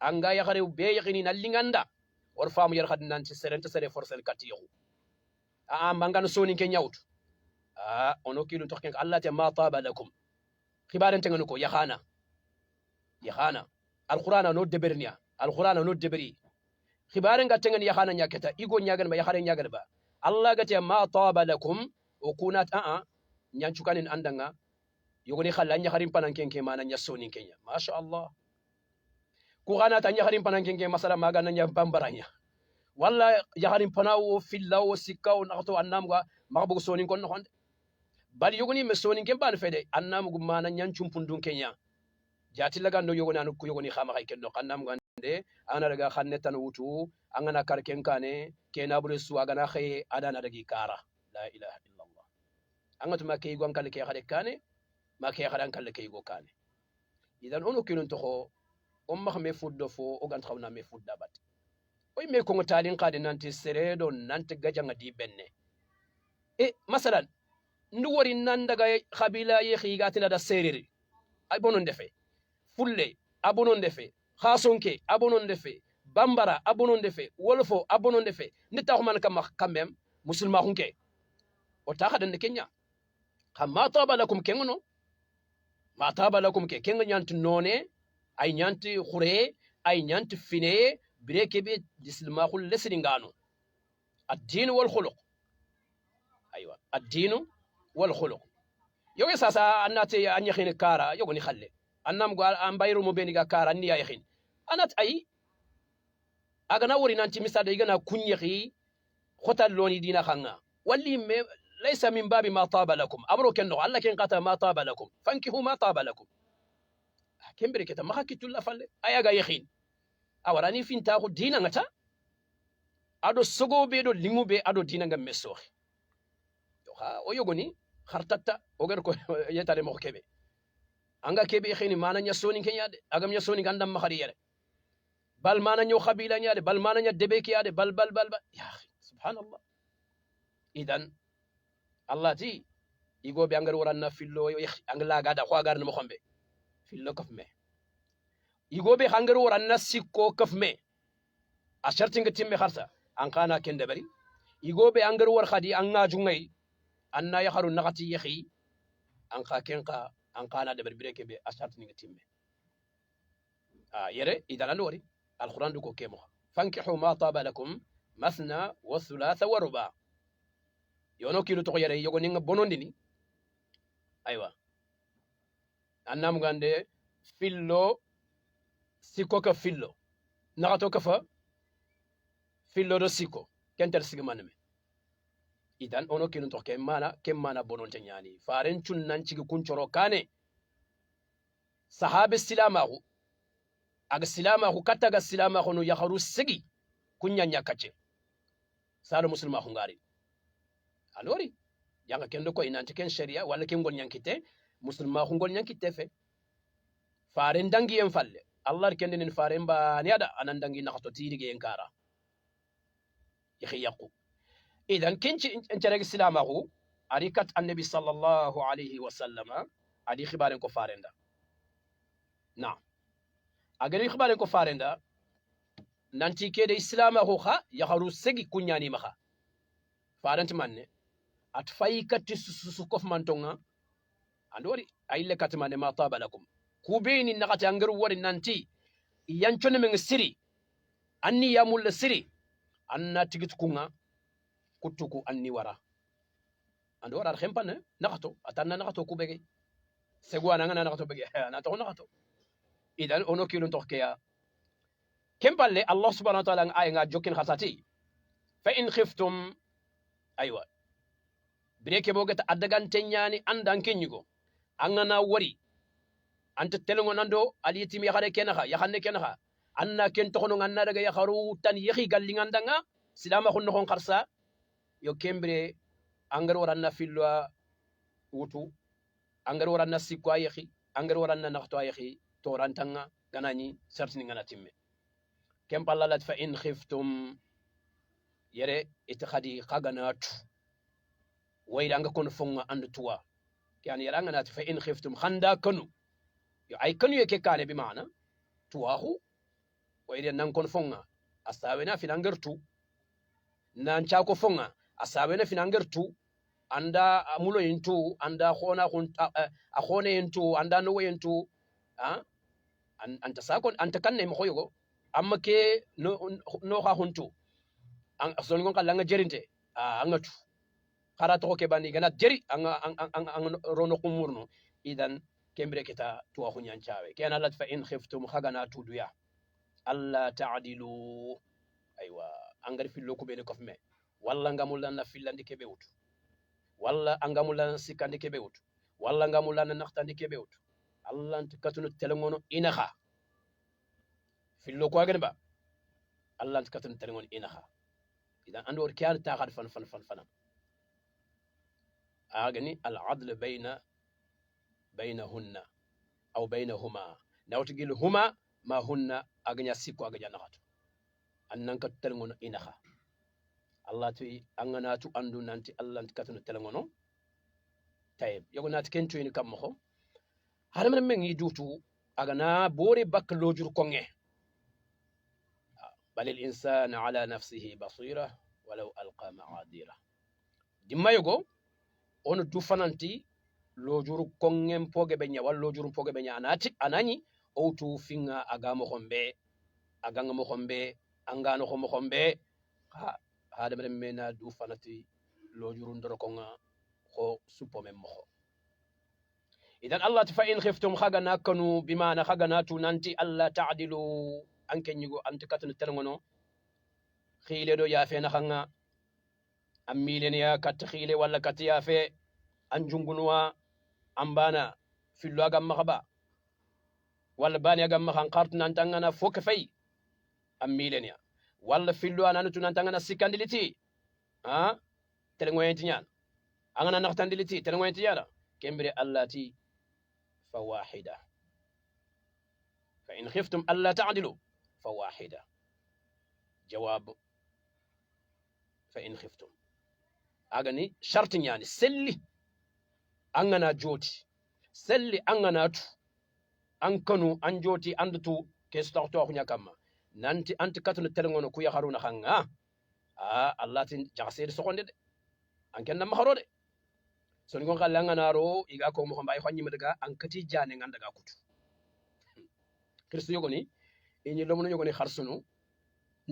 anga ya khare be yakini nallinganda war famu yar khadnan ci serente sere forcel katiyo mangan soni ke nyawtu ono kilu tokken Allah ta ma taba lakum khibaran tangano ko yakhana alqur'ana no deberniya alqur'ana no deberi khibaran ga tangan yakhana nyaketa igo nyagan ba yakhare nyagan ba Allah ga ta ma taba lakum o kunat nyanchukanin andanga yogoni khalla nyakharin panan kenke mana nyasoni kenya masha Allah ku gana ta nyakharin panan kenke masala magana nya bambaranya walla yakharin panawo fillawo sikkawo nakato annamga magabugo sonin kon no honde bal yogoni me sonin ken ban fede annamgu mana nyanchum pundun kenya jati laga no yogoni anu yogoni khama kay kenno kannam gande ana daga khanne tan wutu angana kar ken kane kena bure su agana khay adana dagi kara la ilaha illa allah angatu ma kay gon kale kay khade kane ma kay khadan kale kay go kane idan ono kilon to ko ma khame fuddo fo o gan xawna me fudda bat oy me ko ngotalin qade nanti seredo nanti gajanga di benne masalan ndu wori nan daga khabila ye khigatina da sereri ay bonon defe fulle abonon defe khasonke abonon defe bambara abonon defe wolfo abonon defe nita man kam kamem musulma hunke o ta khadan de kenya khamma taba lakum kengono ma taba lakum ke kenga nyanti none ay nyanti khure ay nyanti fine بريكي بي ديسلما خل لسرينغانو الدين والخلق ايوه الدين والخلق يوي ساسا اناتي اني خين كارا يوغني خلي انام قال ام بايرو مو بينيغا كارا ني يا خين انات اي اغنا وري نانتي مساد يغنا كونيخي خوتال لوني دينا خانا ولي ليس من باب ما طاب لكم امرو كنو الله كن قتا ما طاب لكم فانكحوا ما طاب لكم كم بريكتا ما خكيتو لا فال ايغا يخين awarani finta ko dina ngata ado sogo be do lingu be ado dina ngam mesoxi o yogoni khartata o gar ko yetale mo kebe anga kebe xeni mana nya soni kenya de agam nya soni gandam ma khari yare bal mana nyo khabila nya de bal mana nya debe ki ade bal ya subhanallah idan allah ti igo be angar waranna fillo angla gada ko agar no xombe fillo kof me يغوبي هانغرو ورنا سيكو كفمي اشرتين تيمي خرسا ان كان كندبري يغوبي هانغرو ور خدي ان ناجوغي ان يخرو نغتي يخي ان كا كنقا ان كان دبر بريكي بي اشرتين تيمي يري اذا لوري القران دوكو كيمو فانكحوا ما طاب لكم مثنى والثلاث والرباع يونو كيلو تو يري يغو نيغ بونونديني ايوا انام غاندي فيلو siko ka fillo nagato ka fa fillo do siko kenter sigmanme idan ono kinun to ke mana bonon te nyani faren chun nan cigi kuncoro kane sahabe silamahu aga silamahu kataga silamahu no yakharu sigi kunyanya kace salo muslima hungari alori yanga kendo ko inanti ken sharia wala ken gol nyankite muslima hungol nyankite fe faren dangi en falle Allah kendinin faren ba ni ada anandangi nakato tirige enkara yakhiyaku idan kinci encereg silamahu arikat annabi sallallahu alayhi wa sallama adi khibaren ko farenda na agari khibaren ko farenda nanti kede islamahu kha yakharu segi kunyani maha farant manne at faykati susu kof mantonga andori ayile katmane ma tabalakum kubeni nakati angaru wari nanti yanchone men siri anni yamul siri anna tigit kunga kutuku anni wara ando wara khempane nakato atanna nakato kubege segwana ngana nakato bege na to nakato idan ono kilon tokkeya kempalle allah subhanahu wa ta'ala ay nga jokin khasati fa in khiftum aywa breke bogata adagan tenyani andan kenyugo angana wari anta telongo nando aliyitimi yakhare kenaha yakhane kenaha anna ken tokono nganna daga yakharu tan yakhi gallingandanga silama khonno khon kharsa yo kembre angar waranna filwa wutu angar waranna sikwa yakhi angar waranna nakhto yakhi torantanga ganani sertini ngana timme kem pallalat fa in khiftum yere itikhadi qaganatu wayda nga kon fonga andu tuwa كان يراننا فإن خفتم خندا كنو أي كنو يكي كان بمعنى تواهو وإذا نكون فونا أستاوينا في نانجرتو نانشاكو فونا أستاوينا في نانجرتو anda amulo yintu anda khone yintu anda no yintu anta sakon anta kanne mo khoyo amma ke no ha huntu an son gon kala nga jerinte angatu khara to ke bani ganat jeri an rono kumurno idan kembre kita to wa hunyan chawe kana lat fa in khiftum khagana tuduya alla ta'dilu aywa angar fillo ko bene kof me walla ngamul na fillandi ke bewutu walla angamula sikandi kebe wutu walla ngamula naxtandi kebe wutu allah katunu telengono inaha fillo ko agene ba allah katunu telengono inaha idan andor kiyal ta khad fan agani al adl bainahunna aw bainahuma nawtigil huma ma hunna aganya sikko aganya naxatu annan kat telengono inaha Allah tu angana tu andu nanti Allah katunu telengono tayeb yogo nati kentu ni kam mo haram men ngi dutu agana bore bak lojur konge bal al insan ala nafsihi basira walau alqa ma'adira dimma yogo on du fananti lojur konge poge benya wal lojur poge benya anani o tu finga agamo khombe aganga mo khombe angano mo khombe hada mena du fanati lojuru ndoro konga ko supo mem mo idan allah fa in khiftum khagana kanu bima na khagana tu nanti allah ta'dilu anke nyugo antikatun telengono khile do ya fe na khanga ammilen ya kat khile wala kat ya fe anjungunwa ambana fillo agam makhaba wala bani agam makhan qart nan tangana fok fay ammilen ya walla fillo ananu tunan tangana sikandiliti telengoyenti nyan angana naxtandiliti telengoyenti yala kembere allati fawahida fa in khiftum alla ta'dilu fawahida jawab fa in khiftum agani sharti nyani selli angana joti selli angana tu ankanu anjoti andutu kestarto xunya kamma nanti anti katunu telengono ku yakharuna khanga allah tin jaxere sokonde de anken nam harode son gon khallanga naro iga ko mo mbay xonni madaga ankati jane ngandaga kutu kristo yogoni inyi lomuno yogoni kharsunu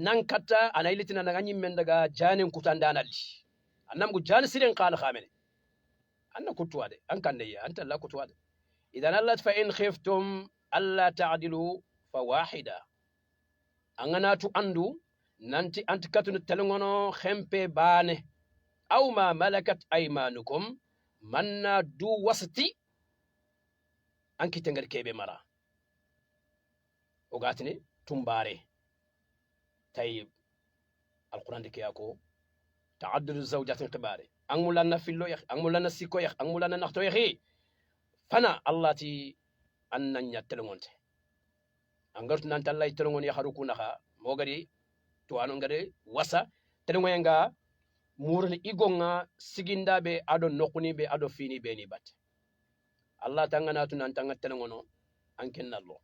nan kata anaylitina naga nyimmen daga jane kutandanali annam gu jane siren qala khamene anna kutuwade an kanne anta la kutuwade idan allah fa in khiftum alla ta'dilu fawahida angana tu andu nanti anti katunu telengono khempe bane aw ma malakat aymanukum manna du wasati anki tengal kebe mara ogatini tumbare tayyib alquran de kiyako ta'addud zawjatin qibare angulana fillo yakh angulana siko yakh angulana nakhto yakhi fana allati annanya telengonte angartu nan tallay telengon ya haruku naha mogari to anu ngade wasa telengon nga murni igonga siginda be ado nokuni be ado fini be ni bat allah tangana tu nan tanga telengono anken nallo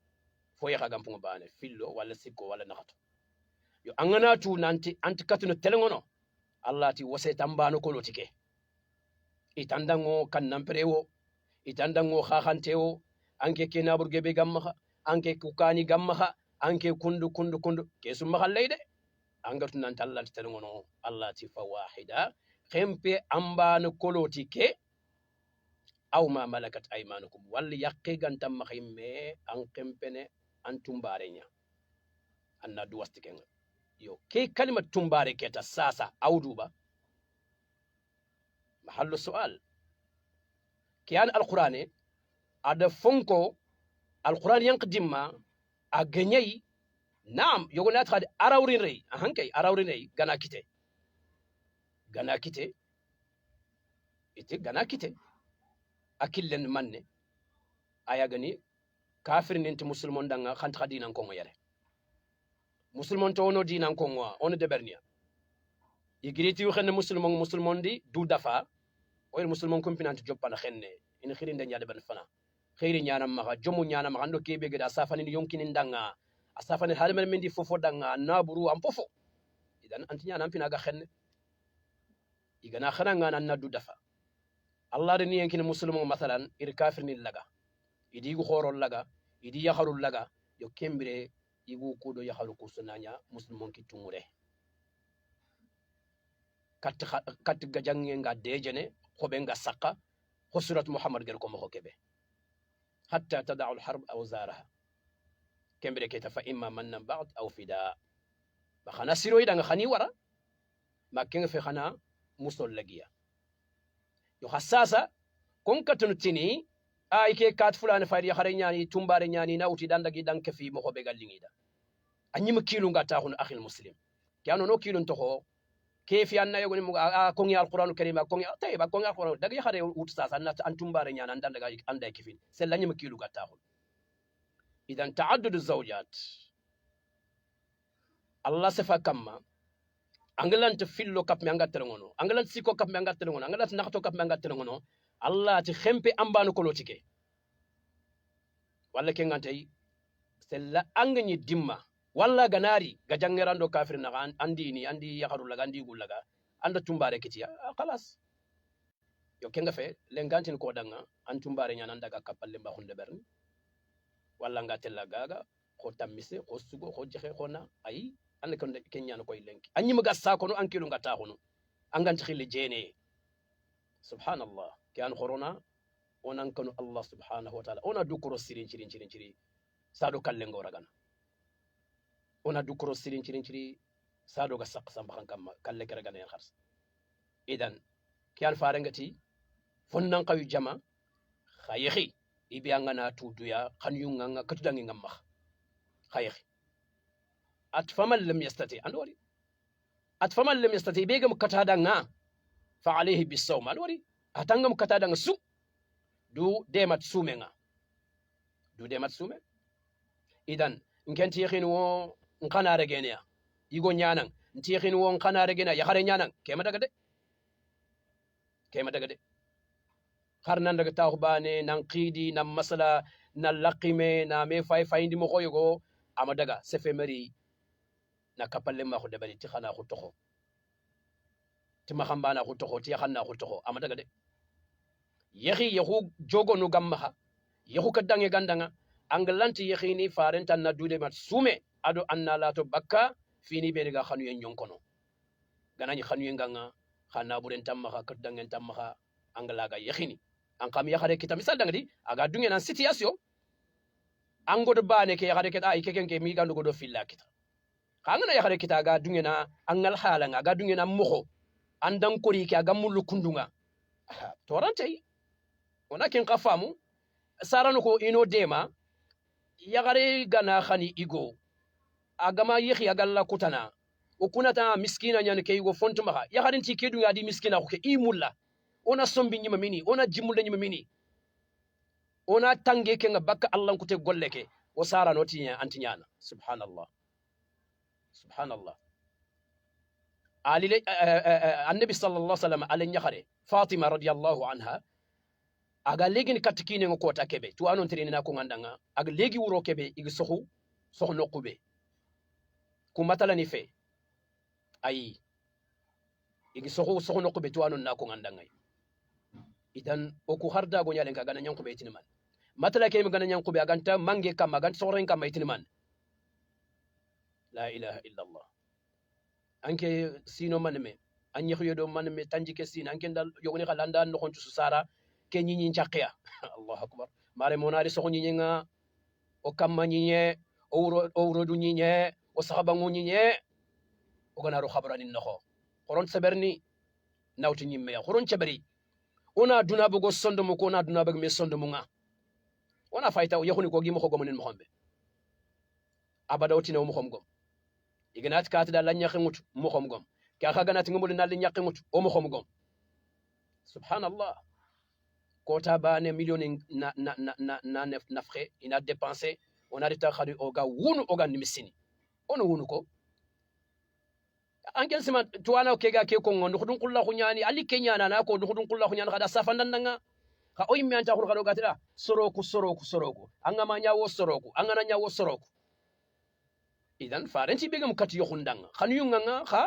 fo ya gampu bane fillo wala sikko wala nakhato yo angana tu nanti anti katunu telengono allah ti wase tambano ko lotike itandango kannam prewo itandango khakhantewo anke kena burgebe gamma anke kukani gamma anke kundu kesu mahallayde angatu nan tallal telengono allah ti fawahida khempe ambano kolotike aw ma malakat aymanukum wal yaqqi gantam mahimme an kempene an tumbarenya anna du wastike yo ke kalimat tumbare keta sasa awduba mahallu su'al kiyan alqur'ani ada fonko alquran yanqdimma a ganyai naam yogonat khad arawrin rey hankay arawrin rey gana kite ite gana kite akillen manne aya gani kafir ninti musulmon danga khant khadinan ko yare musulmon to ono dinan ko ono de bernia igiriti xenne musulmon di du dafa o musulmon kompinante joppana xenne in khirinde nyaade ban fana khiri nyana maga jomu nyana maga ando kebe geda safani yonkini danga asafani halmen mendi fofo danga naburu am fofo idan anti nyana ampina ga khenne igana khana ngana nadu dafa allah de niyen kin muslimu masalan ir kafir ni laga idi gu khorol laga idi yakharul laga yo kembire igu kudo yakharu kusunanya muslimon ki tumure kat gajange nga dejene khobe nga sakka khusrat muhammad gel ko mo kebe hatta tada'u al-harb awzaraha kembire keta fa imma mannan ba'd aw fida ba khana siro ida nga khani wara ma kenga fe khana musol lagiya yo hassasa kon katunu tini ay ke kat fulani faydi khare nyani tumbare nyani nawti dandagi dan kefi mo khobe gallingida anyima kilu ngata hun akhil muslim kiano no kilun to ho kefi anna yogoni mu ko ngi alquran karim ko ngi tayba ko ngi alquran dagi khare wut sasa an tumbare nyana dandaga anda kefin sel anyima kilu ngata hun idan ta'addud az-zawjat allah sefa kamma angalant fillo kap mi angatere ngono angalant siko kap mi angatere ngono angalant nakto kap mi angatere ngono allah ti khempe ambanu ko lotike walla ke ngantay sella angani dimma walla ganari ga jangerando kafir na andi yakharu laga andi gulaga anda tumbare kitiya khalas yo kenga fe lengantin ko danga an tumbare nyana daga kapalle mba hunde berni walla ngatella gaga ko tamise ko sugo ko jexe khona ay ande ko kenyana koy lenki anyi maga sa ko no ankilu ngata hono anganti khili jene subhanallah kan corona onan kanu allah subhanahu wa ta'ala ona dukuro sirin sado kalle ngoragana ona dukuro sirin sado ga sak sambakan kam kalle keragana en khars idan kian farengati fonnan qawi jama khayhi ibi angana tuduya khanyunga nga katudangi ngamma khayhi atfaman lam yastati andori atfaman lam yastati begam katada nga fa alayhi bisawm andori atangam katada nga su du demat sumenga du demat sume idan nkenti yakhin wo nkana regenia igo nyanan nti yakhin wo nkana regenia ya khare nyanan kema daga de kharnan daga tawbane nan qidi nan masala nan laqime na me fay ndi mo koygo ama daga sefe mari na kapalle ma ko debali ti khana ko toxo ti ma xambana ko toxo ti xanna ko toxo ama daga de yahi yahu jogo no gamma yahu kadange gandanga angalanti yahini farenta na dude mat sume ado anna lato bakka fini be daga khanu en nyonkono ganani khanu en ganga khana buren tamma kadange tamma angalaga yahini an kam yakhare kita misal dangadi aga dunge nan situation angodo bane ke yakhare kita ay keken ke mi gandu go do filla kita kangana yakhare kita aga dunge na angal halanga aga dunge na moho andan kori ke aga mulu kundunga torante ona ken qafamu sarano ko ino dema yakhare gana khani igo agama yekhi agalla kutana o kunata miskina nyan ke igo fontuma yakhare nti ke dunga di miskina ko ke imulla ona sombi nyima mini ona jimulle nyima mini ona tange ke nga bakka allah ko te golleke o sara no tinya antinyana subhanallah ali annabi sallallahu alaihi wasallam ala nyakhare fatima radiyallahu anha aga legin katikine ngo ta kebe tu anon tirina na ko ngandanga aga legi wuro kebe igi soxu nokube ku matala ni fe ay igi soxu nokube tu anon na ko ngandanga idan o ku harda go nyalen ka gana nyanko be tiniman matala ke mi gana nyanko be aganta mange kam aganta soren kam tiniman la ilaha illa allah anke sino manme anyi khoyodo manme tanjike sin anke dal yogoni khalanda no khontu susara ke nyinyi chaqiya allah akbar mare monari so nyinyi nga o kamma nyinye o wuro du nyinye o sahaba nyinye o gana ro khabrani nokho khoron saberni nawti nyimme ya khoron chabari ona duna bugo sondo mo ko na duna bag me sondo mo nga ona fayta o yakhuni ko gi mo ko gomonen mo xombe abada otina mo xom gom iganat kat da la ñaximut mo xom gom ka xaganat ngumul na li ñaximut o mo xom gom subhanallah ko ta bane million na nafxe ina dépenser on a reta khadi o ga wunu o ga nimisini ono wunu ko angel sima tuwana ke ga ke ko ngon khudun kullahu nyani ali kenya na ko khudun kullahu nyani kada safandan nga ka o yimme anta hono gatira soroku angama nyawo soroku angana nyawo soroku idan farenti begam kat yohundanga khanu yunganga kha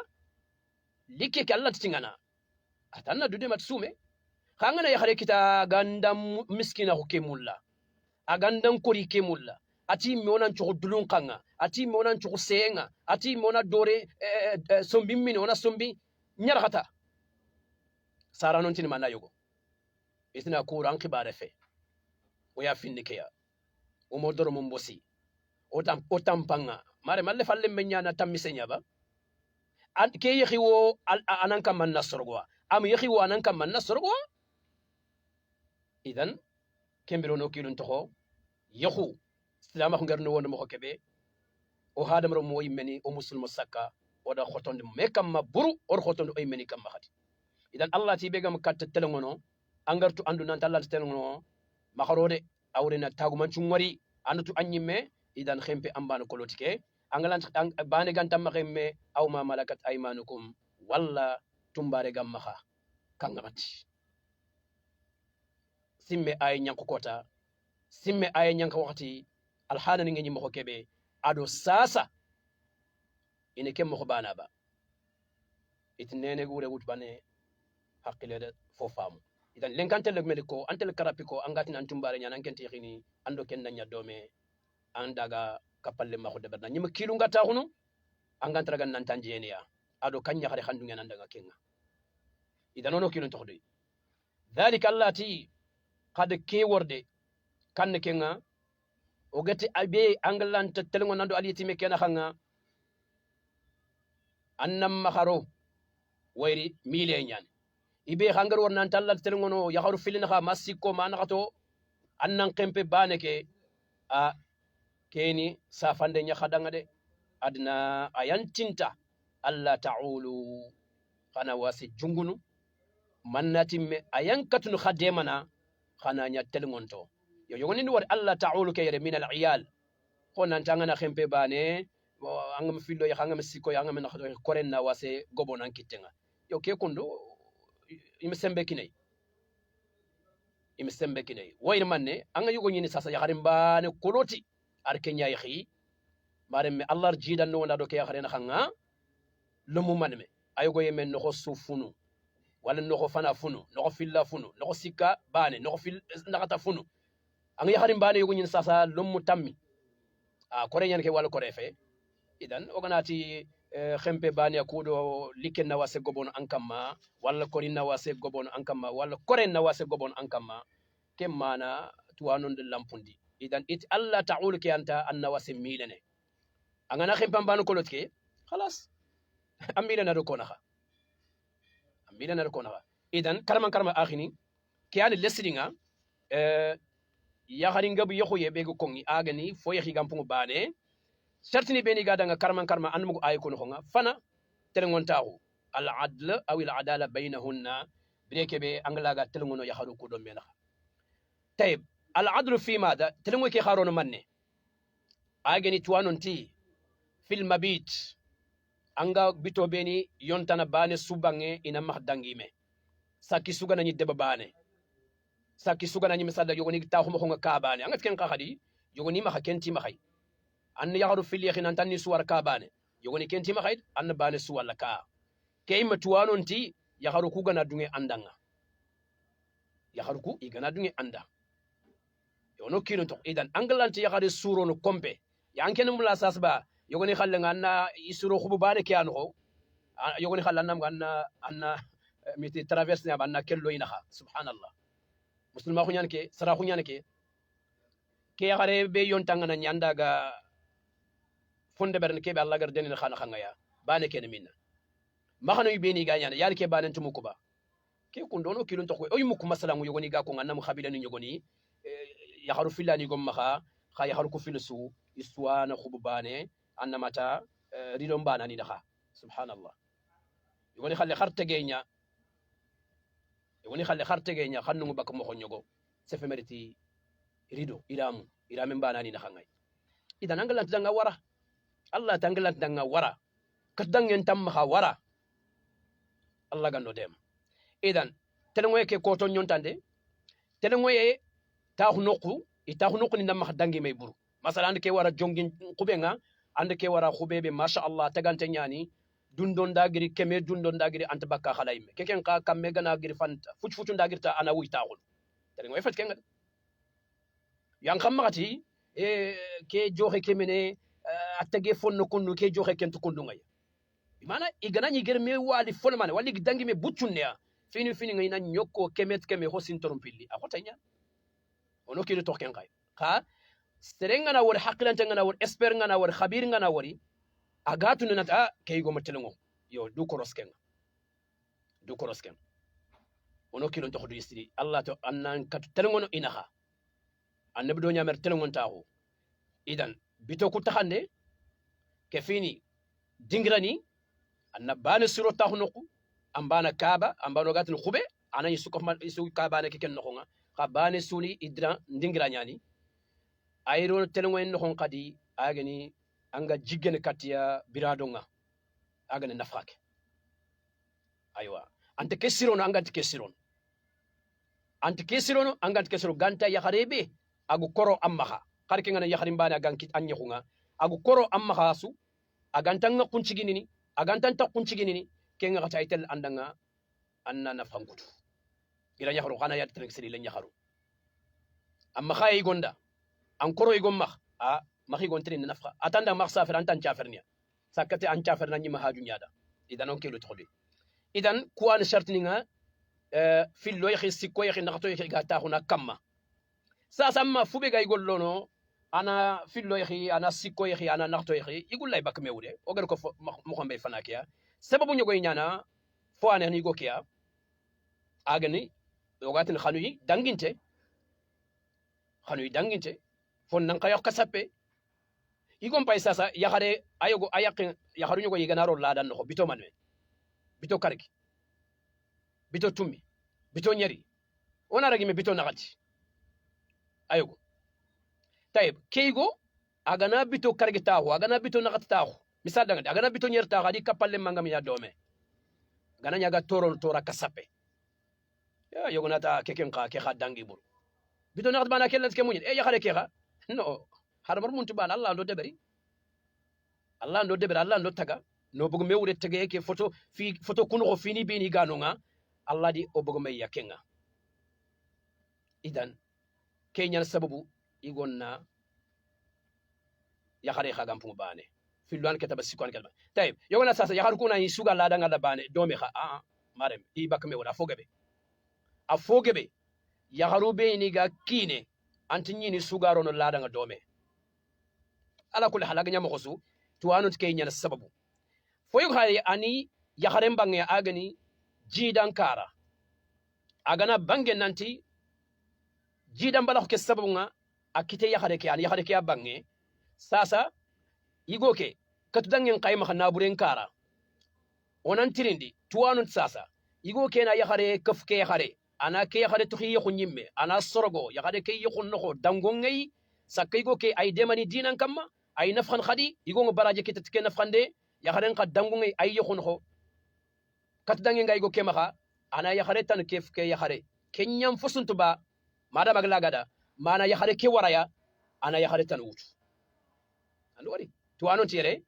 likke Allah tingana atanna dude matsume khangana ya khare kita gandam miskina ko kemulla agandan kori kemulla ati mona nchugo dulun kanga ati mona nchugo senga ati mona dore sombi mini ona sombi nyara khata sara non tin mana yogo isna kuran khibare fe o ya finnikeya o modoro mum bosi o tampanga mare malle falle menyana tammisenya ba ke yexi wo anan kam man nasrogwa am yexi wo anan kam man nasrogwa idan kembiro no kilun toho yaxu silama ngarno wonde mo kebe o hadam ro mo yimeni o musulmo sakka oda khotonde me kam ma buru or khotonde o yimeni kam ma khati idan allah ti begam kat telengono angartu andu nan Allah telengono ma kharode awrena taguman cungori anatu anyimme idan khempe ambana kolotike angalan bane gantam ma khemme aw ma malakat aymanukum walla tumbare gamma kha kangamati simme ay nyanko kota simme ay nyanka wakati alhanani ngi mo kebe ado sasa ine kem mo bana ba itnene gure wut bane haqqile fo famu idan lenkantel mediko antel karapiko angatin antumbare nyan ankenti khini ando ken nanya dome andaga kapalle ma khode berna nyima kilu ngata hunu angantra gan nan tanjeniya ado kanya khare khandu ngan andaga kenga idan ono kilun tokhdi dhalika allati qad keworde kan kenga o gati abe anglan telengo nando aliti me kena khanga annam makharo wayri mile nyan ibe khangar won talal telengo no yakharu filina kha masiko manakato annan kempe baneke a keni safande nya khadanga de adna ayantinta alla ta'ulu khana wasi jungunu mannatimme ayankatunu khademana khana nya telengonto yo yogoni ni war alla ta'ulu kayre min al-iyal konan tangana khempe bane angam fillo ya angam siko ya angam na korenna wase gobonan kitenga yo ke kundu imisembe kinai wayr manne anga yugo nyini sasa ya kharim bane koloti ar kenya yi maremme allah jidan no wanda do ke ya kharena khanga lumu manme ayugo yemen no sufunu wala no fana funu no filla funu no sikka bane no fil nakata funu anga ya kharim bane yugo nyini sasa lumu tammi a korenyan ke wala korefe idan oganati khempe bani akudo liken na wase gobon ankama wala korin na wase gobon ankama wala koren na wase gobon ankama kemana tuwanon de lampundi idan it alla ta'ul ki anta anna wase milene angana khempe bani kolotke khalas amilena do konaha idan karma akhini kiyani leslinga ya haringa bu yexu yebe go kongi agani fo yexi gampu bane certini beni gadanga karma anmu ay ko no fana telengon taxu al adl aw al adala baynahunna breke be anglaga telengono ya haru ko do mena tayib al adl fi mada telengo ke kharono manne agani tuwanonti fil mabit anga bito beni yontana bane subange ina mahdangime saki sugana ni deba bane saki sugana ni misala yogoni taxu mo nga kabane anga fiken khadi yogoni ma kenti ma khay an yaharu fil yakhin antani suwar kabane yogoni kenti ma khay an bane suwala ka kayma tuwanonti yaharu ku gana dunge andanga yaharu ku igana dunge anda yono kino to idan angalanti yaharu suro no kompe yanken mula sasba yogoni khallenga anna isuro khubu bane kiano yogoni khallanam anna miti traverse ne banna kello inaha subhanallah muslima khunyan ke sara khunyan ke yakhare be yontanga na nyanda ga fonde berne ke be Allah gar denin khana khanga ya bane ke minna makhano yibeni ga nyana yar ke bane tumuko ba ke kundono kilun to ko oy muku masalan yogoni ga ko ngannam khabila ni yogoni yakharu filani gom makha kha yakharu ku filsu iswana khubu bane annamata ridon bana ni dakha subhanallah yogoni khalle kharte genya khannu bak mo khonyogo se femeriti rido iramu bana ni nakhangay idan angalant danga wara allah tangalant danga wara kadangen tam kha wara allah gando dem idan telengo ke ko to nyontande telengoye tahu noku ni namma dangi may buru masala ande ke wara jongin kubenga ande ke wara khubebe masha Allah tagante nyani dundon dagiri keme dundon dagiri anta bakka khalayme keken ka kamme gana giri fanta fuchu dagirta ana wita khul telengoye fat kenga yang khammati ke joxe kemene attage fonno konno ke joxe kento konno ngay mana igana ni germe wali fon man wali dangi me bucunnya fini ngay na nyokko keme hosin torumpilli akotanya ono kilo to ken kay ka serenga na wor haqqilanta ngana wor esper ngana wor khabir ngana wori agatu nata kay go matelngo yo du korosken ono kilo to hodu yisri Allah to annan kat telngono inaha annabi do nyamer telngon taxu idan bito ku taxande ke fini dingrani annabane suro taxu noku ambana kaba ambano gatul khube ana yisuko isu kaba ne ken nokonga kabane suni idra ndingira nyani ayro telngoen nokon kadi agani anga jiggen katiya biradonga agane nafake aywa ante kesiron anga kesiron anga kesiron ganta ya kharebe agu koro ammaha karke ngana ya kharim bana gankit anyakunga agu koro ammaha su agantanga kunchiginini agantanta kunchiginini kenga kata itel andanga anna nafangutu ila nyakhru khana ya trexri la nyakhru amma khay gonda an koro igom makh a makhi gontri nafqa atanda makh safir antan chafernia sakati an chaferna nyima haju nyada idan on kelo tkhodi idan kuwan shartninga fil lo yakhi sikko yakhi nakto yakhi gata huna kamma sa samma fube gay gollono ana fil lo yakhi ana sikko yakhi ana nakto yakhi igullay bak mewde o gar ko mo xambe fanakiya sababu ñogoy ñana fo ane ni gokiya agani ogatin xanuyi danginte fon nan kayo kasappe igom pay sasa yaxare ayogo ayaqin yaxaru ñogo yiganaro ladan no bito manme bito karki bito tummi bito ñeri ona ragi me bito naxati ayogo tayeb keigo agana bito kargi taxu agana bito naxati taxu misal dangade agana bito ñer taxu adi kapalle mangam ya dome gana ñaga toron tora kasappe ya yogonata keken ka ke xa dangi bur bito naxati bana kellat ke muñit yaxare ke xa no harbar muntu ban Allah ndo deberi Allah ndo taga no bugu mewre tege ke foto kuno fini bini ganonga Allah di o bugu me yakenga idan kenyan sababu igonna ya khare khagam fu bane filwan ketaba sikwan kalba tayib yogona sasa ya kharu kuna yisuga la danga la bane do me kha marem i bak me wala afogebe ya kharu be ni ga kine antinyi ni sugaro no la danga do me ala kulli halaga nyama khosu tuwanu tike nyana sababu foyo khari ani ya khare bange agani jidan kara agana bange nanti jidan bala ke sababu nga akite ya khare ke bange sasa igoke katudangen qayma khana buren kara onan tirindi tuwanu sasa igoke na ya khare kafke ya khare ana ke ya khare tukhi ya khunyime ana sorgo ya khare ke ya khunno dangongay sakay goke ay demani dinan kamma ay nafkhan khadi igongo baraje kitatike nafkhande ya kharen qad dangongay ay ya khunno katudangen ngay goke maha ana ya khare tan kefke ya khare kenyam fusuntuba mada maglagada mana ya khare ke waraya ana ya khare tan wutu ando wari tuwanu tire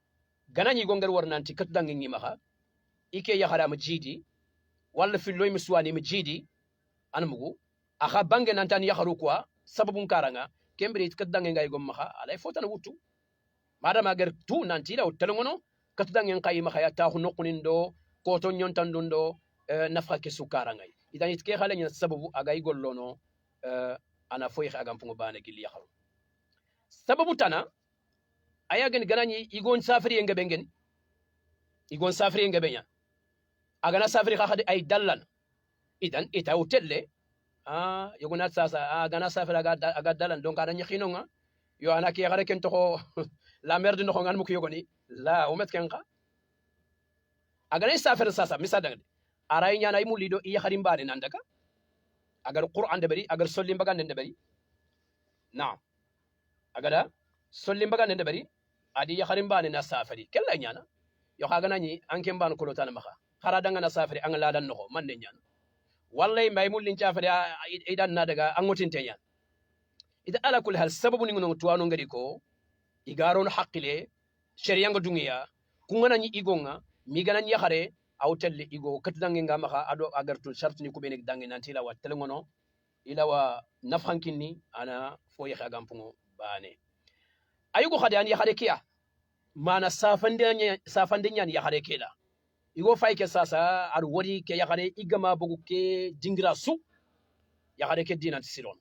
ganani gongar warnanti katudangen ngi maha ike ya khara majidi wala filloy miswani majidi anmugu akha bange nantan ya kharu kwa sababun karanga kembri katudangen ngay gom maha alay fotan wutu mada magar tu nanti daw telongono katudangen kay maha ya tahu nokunindo ko to nyontandundo nafqa ke sukaranga idan itke khalenya sababu agay gollono ana foy khagam fungo bane gil ya kharu sababu tana ayagen ganani igon safari ngebengen igon safari ngebenya agana safari khadi ay dallan idan ita hotelle yogona sasa agana safari aga dallan donc ada nyakhinonga yo ana ki khare ken to la merde no ngan muko yogoni la umet kenka agana safari sasa misadang aray nyana imu lido iya kharim bane nandaka agar qur'an de bari agar sollim bagan de bari naam agada sollim bagan de bari adi ya kharim bane na safari kella nyana yo kaga nani anke ban ko lotana maka khara danga na safari an ladan no man de nyana wallahi may mullin chafade idan na daga an mutinte yan ida ala kulli hal sababu ni ngono tuwano ngadi ko igaron haqqile shari'anga dungiya kungana ni igonga migana ni yakhare awtelle igo katdange ngama kha ado agartul sharti ni kubene dange nanti la wat telengono ila wa nafhankini ana fo yakha gampungo bane ayugo khade an yakhare kiya mana safande nyan yakhare kela igo fay ke sasa ar wori ke yakhare igama bogu ke dingira su yakhare ke dinanti silon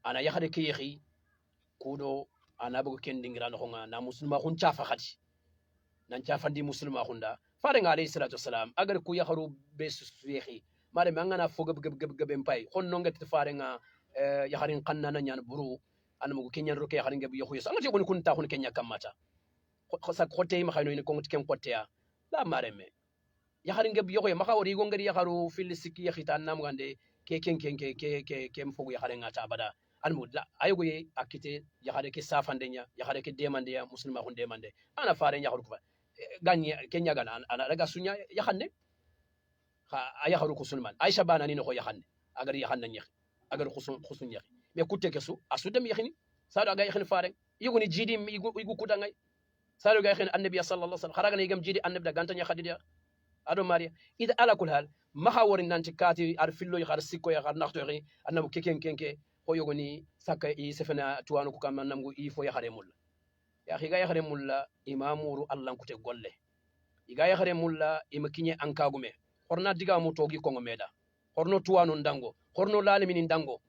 ana yakhare ke yakhi kudo ana bogu ken dingira no nga na muslima khun chafa khati nan chafandi muslima khunda fare nga alayhi salatu wassalam agar ku yakharu be suyehi mare mangana foga gebe mpay khonno ngati fare nga yakharin qannana nyan buru an mugu kenyan roke yakharin gebe yakhu yasa ngati kun ta kun kenya kamata sa khote ma khayno ni ko ngati ken khoteya la mare me yakharin gebe yakhu ma khawri go ngari yakharu fil sikki yakhita nam gande ke mfogu yakharin ngata abada almudla ayugo ye akite yakhade ke safandenya yakhade ke demande ya muslima khun demande ana fare yakharu ko ganye kenya gana ana daga sunya yakhanne kha ayakharu ko sulman aisha bana ni no ko yakhanne agar yakhanne nyakh agar khusun nyakh me kutte kesu asudam yakhini sado aga yakhini fare yugo ni jidi igu kudangay sado ga yakhini annabi sallallahu alaihi wasallam kharaga ni gam jidi annabi da ganta nyakhadiya ado maria ida ala kul hal mahawori nanti kati ar fillo yakhar sikko yakhar nakhto yakhi annabu kenke ko yogoni saka i sefena tuwanu ko kam namgo i fo yakhare mulla ya khiga yakhare mulla imamuru allah kute golle iga yakhare mulla imakinye ankagume horna diga mu togi ko ngomeda horno tuwanu ndango horno lalimini ndango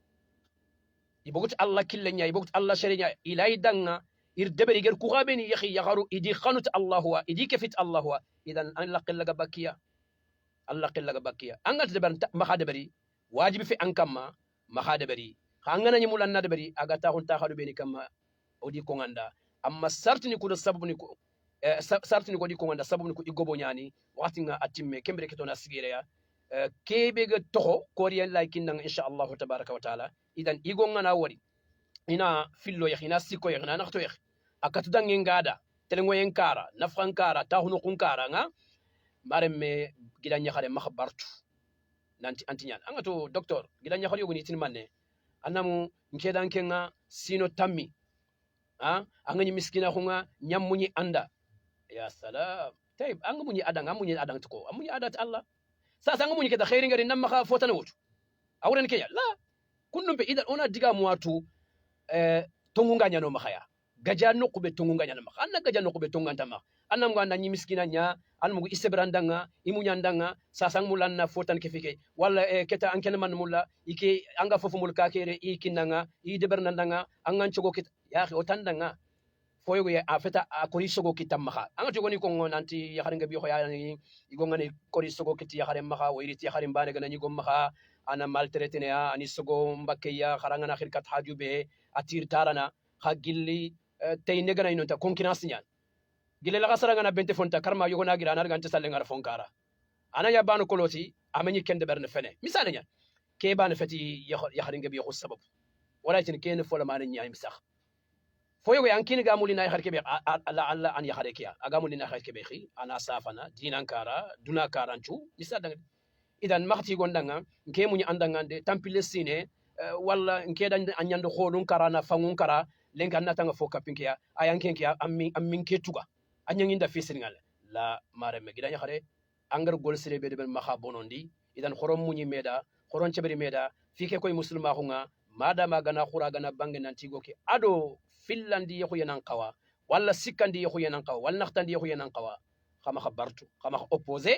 ibogut allah killenya ibogut allah sharinya ilay danga ir deberi ger ku gabeni yakhi yakharu idi khanut allah wa idi kafit allah wa idan an laqillaga bakiya angat debar mahadabari wajibi fi ankama mahadabari khangana nyimul annadabari agata hun ta khadu beni kama odi ko nganda amma sartini ko sababu ni ko sartini ko di ko nganda sababu ni ko igobo nyani wati nga atimme kembre ke tona sigire ya kebe ga toho ko riyan laikin nan insha Allah tabaaraka wa taala idan igo ngana wari ina fillo yakhina sikko yakhina nakhto yakh akatu dangi ngada telengo yenkara nafrankara tahunu kunkara nga maremme gidanya khare makhbartu nanti antinyan angato docteur gidanya khare yogoni tin manne anamu nkedan kenga sino tammi angani miskina khunga nyammunyi anda ya salam tayib angamunyi adang tuko amunyi adat Allah sasa angamunyi keda khairi ngari namma kha fotana wutu awren kenya la kunnum be idan ona diga muwatu tongunga nyano makhaya gaja nokube tongunga nyano makha anna gaja nokube tonganta makha annam go anna miskina nya almugo isebrandanga imunyandanga sasa mulanna fotan kefike wala keta ankene man mulla ike anga fofu mul kakere ikinanga idebernandanga angan chogo kit ya akhi otandanga foyogo ya afeta akori sogo kitamma anga chogo ni ko ngonanti ya xaringa bi xoya ni igongani kori sogo kit ya xarim maxa wayri ya xarim bane gana ni gom maxa ana maltraité ne ani sogo mbakke ya xaranga na xirkat hajube atir tarana xa gilli tay ne gana inonta concurrence nyan gile la gasara na bente fonta karma yogo na gira na ganta salle ngara fonkara ana ya banu koloti amani kende berne fene misale nya ke banu fati ya xaringa bi xo sabab wala tin ken fola man nyaay misax foyogo yankini gamuli na xar kebe alla an ya xare kiya agamuli na xar kebe xi ana safana dinankara dunakaranchu misada idan maxti gondanga nke muñi andangande tampile sine walla nke dan anyando xolun karana fangun kara lenga natanga fo kapinkiya ayankenkiya ammin ke tuga anyanginda fisiringal la mare me gidanya xare angar gol sire be de maxa bonondi idan xorom muñi meda xoron cebri meda fike koy muslima xunga madama gana khura gana bange nanti goki ado fillandi yahu yanan qawa walla sikandi yahu yanan qawa wal naxtandi yahu yanan qawa xama khabartu xama opposé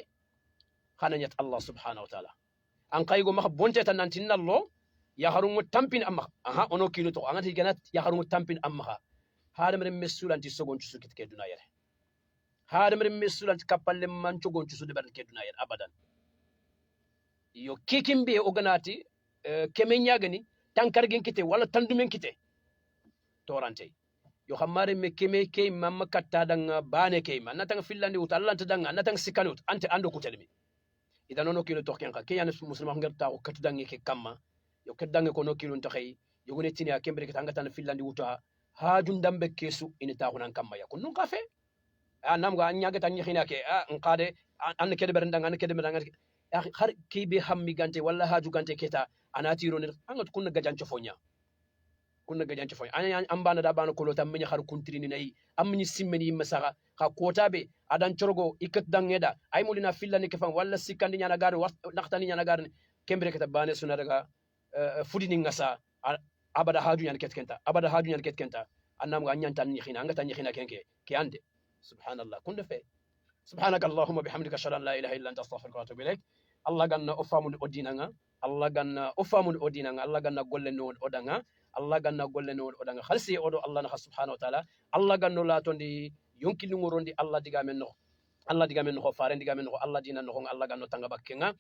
xana ñat Allah subhanahu wa ta'ala an qaygo ma bonte tan nanti nallo ya harungu tampin amma aha ono kilo to angati ganat ya harungu tampin amma haadam rem mesulanti sogon ci sukit ke duna yere haadam rem mesulanti kapalle man cogon ci sude ber ke duna yere abadan yo kikimbe o ganati kemenya gani tankargen kite wala tandumen kite torante yo xamare me keme kay mamma katta danga bane kay man natanga fillandi wut Allah danga natanga sikanut ante ando kutelmi idan ono kilo to kenka ke yana muslima ngerta o katu dangi ke kamma yo keddange ko no kilo to xey yo gone tini akembre ke tanga tan fillandi wuta haaju ndambe kesu ini ta hunan kamma ya kun kafe nam ga nyaga tan nyina ke nqade an kede ber ndanga an kede ber ndanga har kibe hammi gante walla haju gante keta anati ronir angat kunna gajancho fonya kunna gajancho fonya anya ambana da bana kolota minya har kuntrini nayi amni simmeni masaga ka kotabe adan chorgo ikat dangeda ay mulina fillani kefan walla sikandi nyana gar naxtani nyana gar kembre keta bane suna daga fudini ngasa abada haju nyan ketkenta annam ga nyan tan ni khina ngata ni khina kenke ke ande subhanallah kunde fe subhanaka allahumma bihamdika ashhadu an la ilaha illa anta astaghfiruka wa atubu ilaik allah ganna o famude odinanga allah ganna o famude odinanga allah ganna golle no odanga allah ganna golle no odanga khalsi odo allah na subhanahu wa ta'ala allah ganno la tondi yonkili ngorondi allah diga men no fare diga men no allah dina no allah ganno tanga bakkenga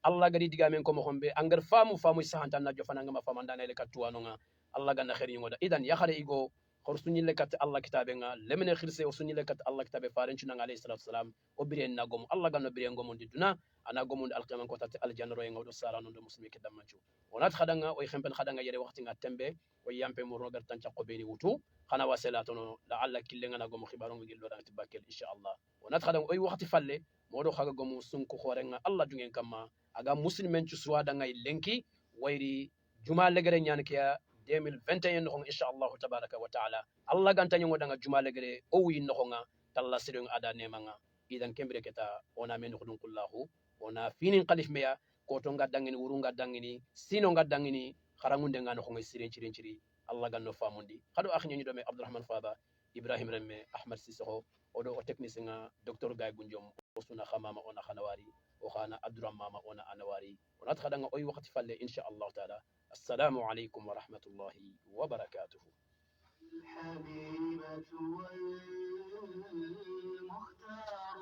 allah gadi diga men ko mo hombe angar famu sahanta na jofananga ma famandana le katuwano nga allah ganna khairi ngoda idan ya khare igo khor suñile kat allah kitabe nga lemene khirse o suñile kat allah kitabe faren ci nga alayhi salatu wassalam o biren na gomu allah ganno biren gomu diduna ana gomu alqiyam ko tat aljanna roy ngawdo sarano do muslimi ke dammancu wonat khadanga o khempen khadanga yere waxti nga tembe o yampe mo rogar tan ciakko beni wutu khana wasela tono la alla killenga na gomu khibaro ngi lo dang tibakel inshallah wonat khadanga o waxti falle modo khaga gomu sunku khorenga allah dungen kamma aga muslimen ci suwada ngay lenki wayri juma legere nyan kiya 2021 no inshallah tabaraka wa taala allah ganta nyango danga juma legere o wi no nga talla sidon ada nemanga idan kembre keta ona men khudun kullahu ona finin qalif meya ko to ngaddangini wuru ngaddangini sino ngaddangini kharangunde ngano ko sirin ciri allah ganno famundi khado akhni ñu do me abdurrahman faba ibrahim remme ahmad sisoko odo o technicien nga docteur gay gunjom o suna khamama ona khanawari o khana abdurrahman mama ona anawari onat khadanga oy waqti falle inshallah taala السلام عليكم ورحمة الله وبركاته. الحبيبة والمختار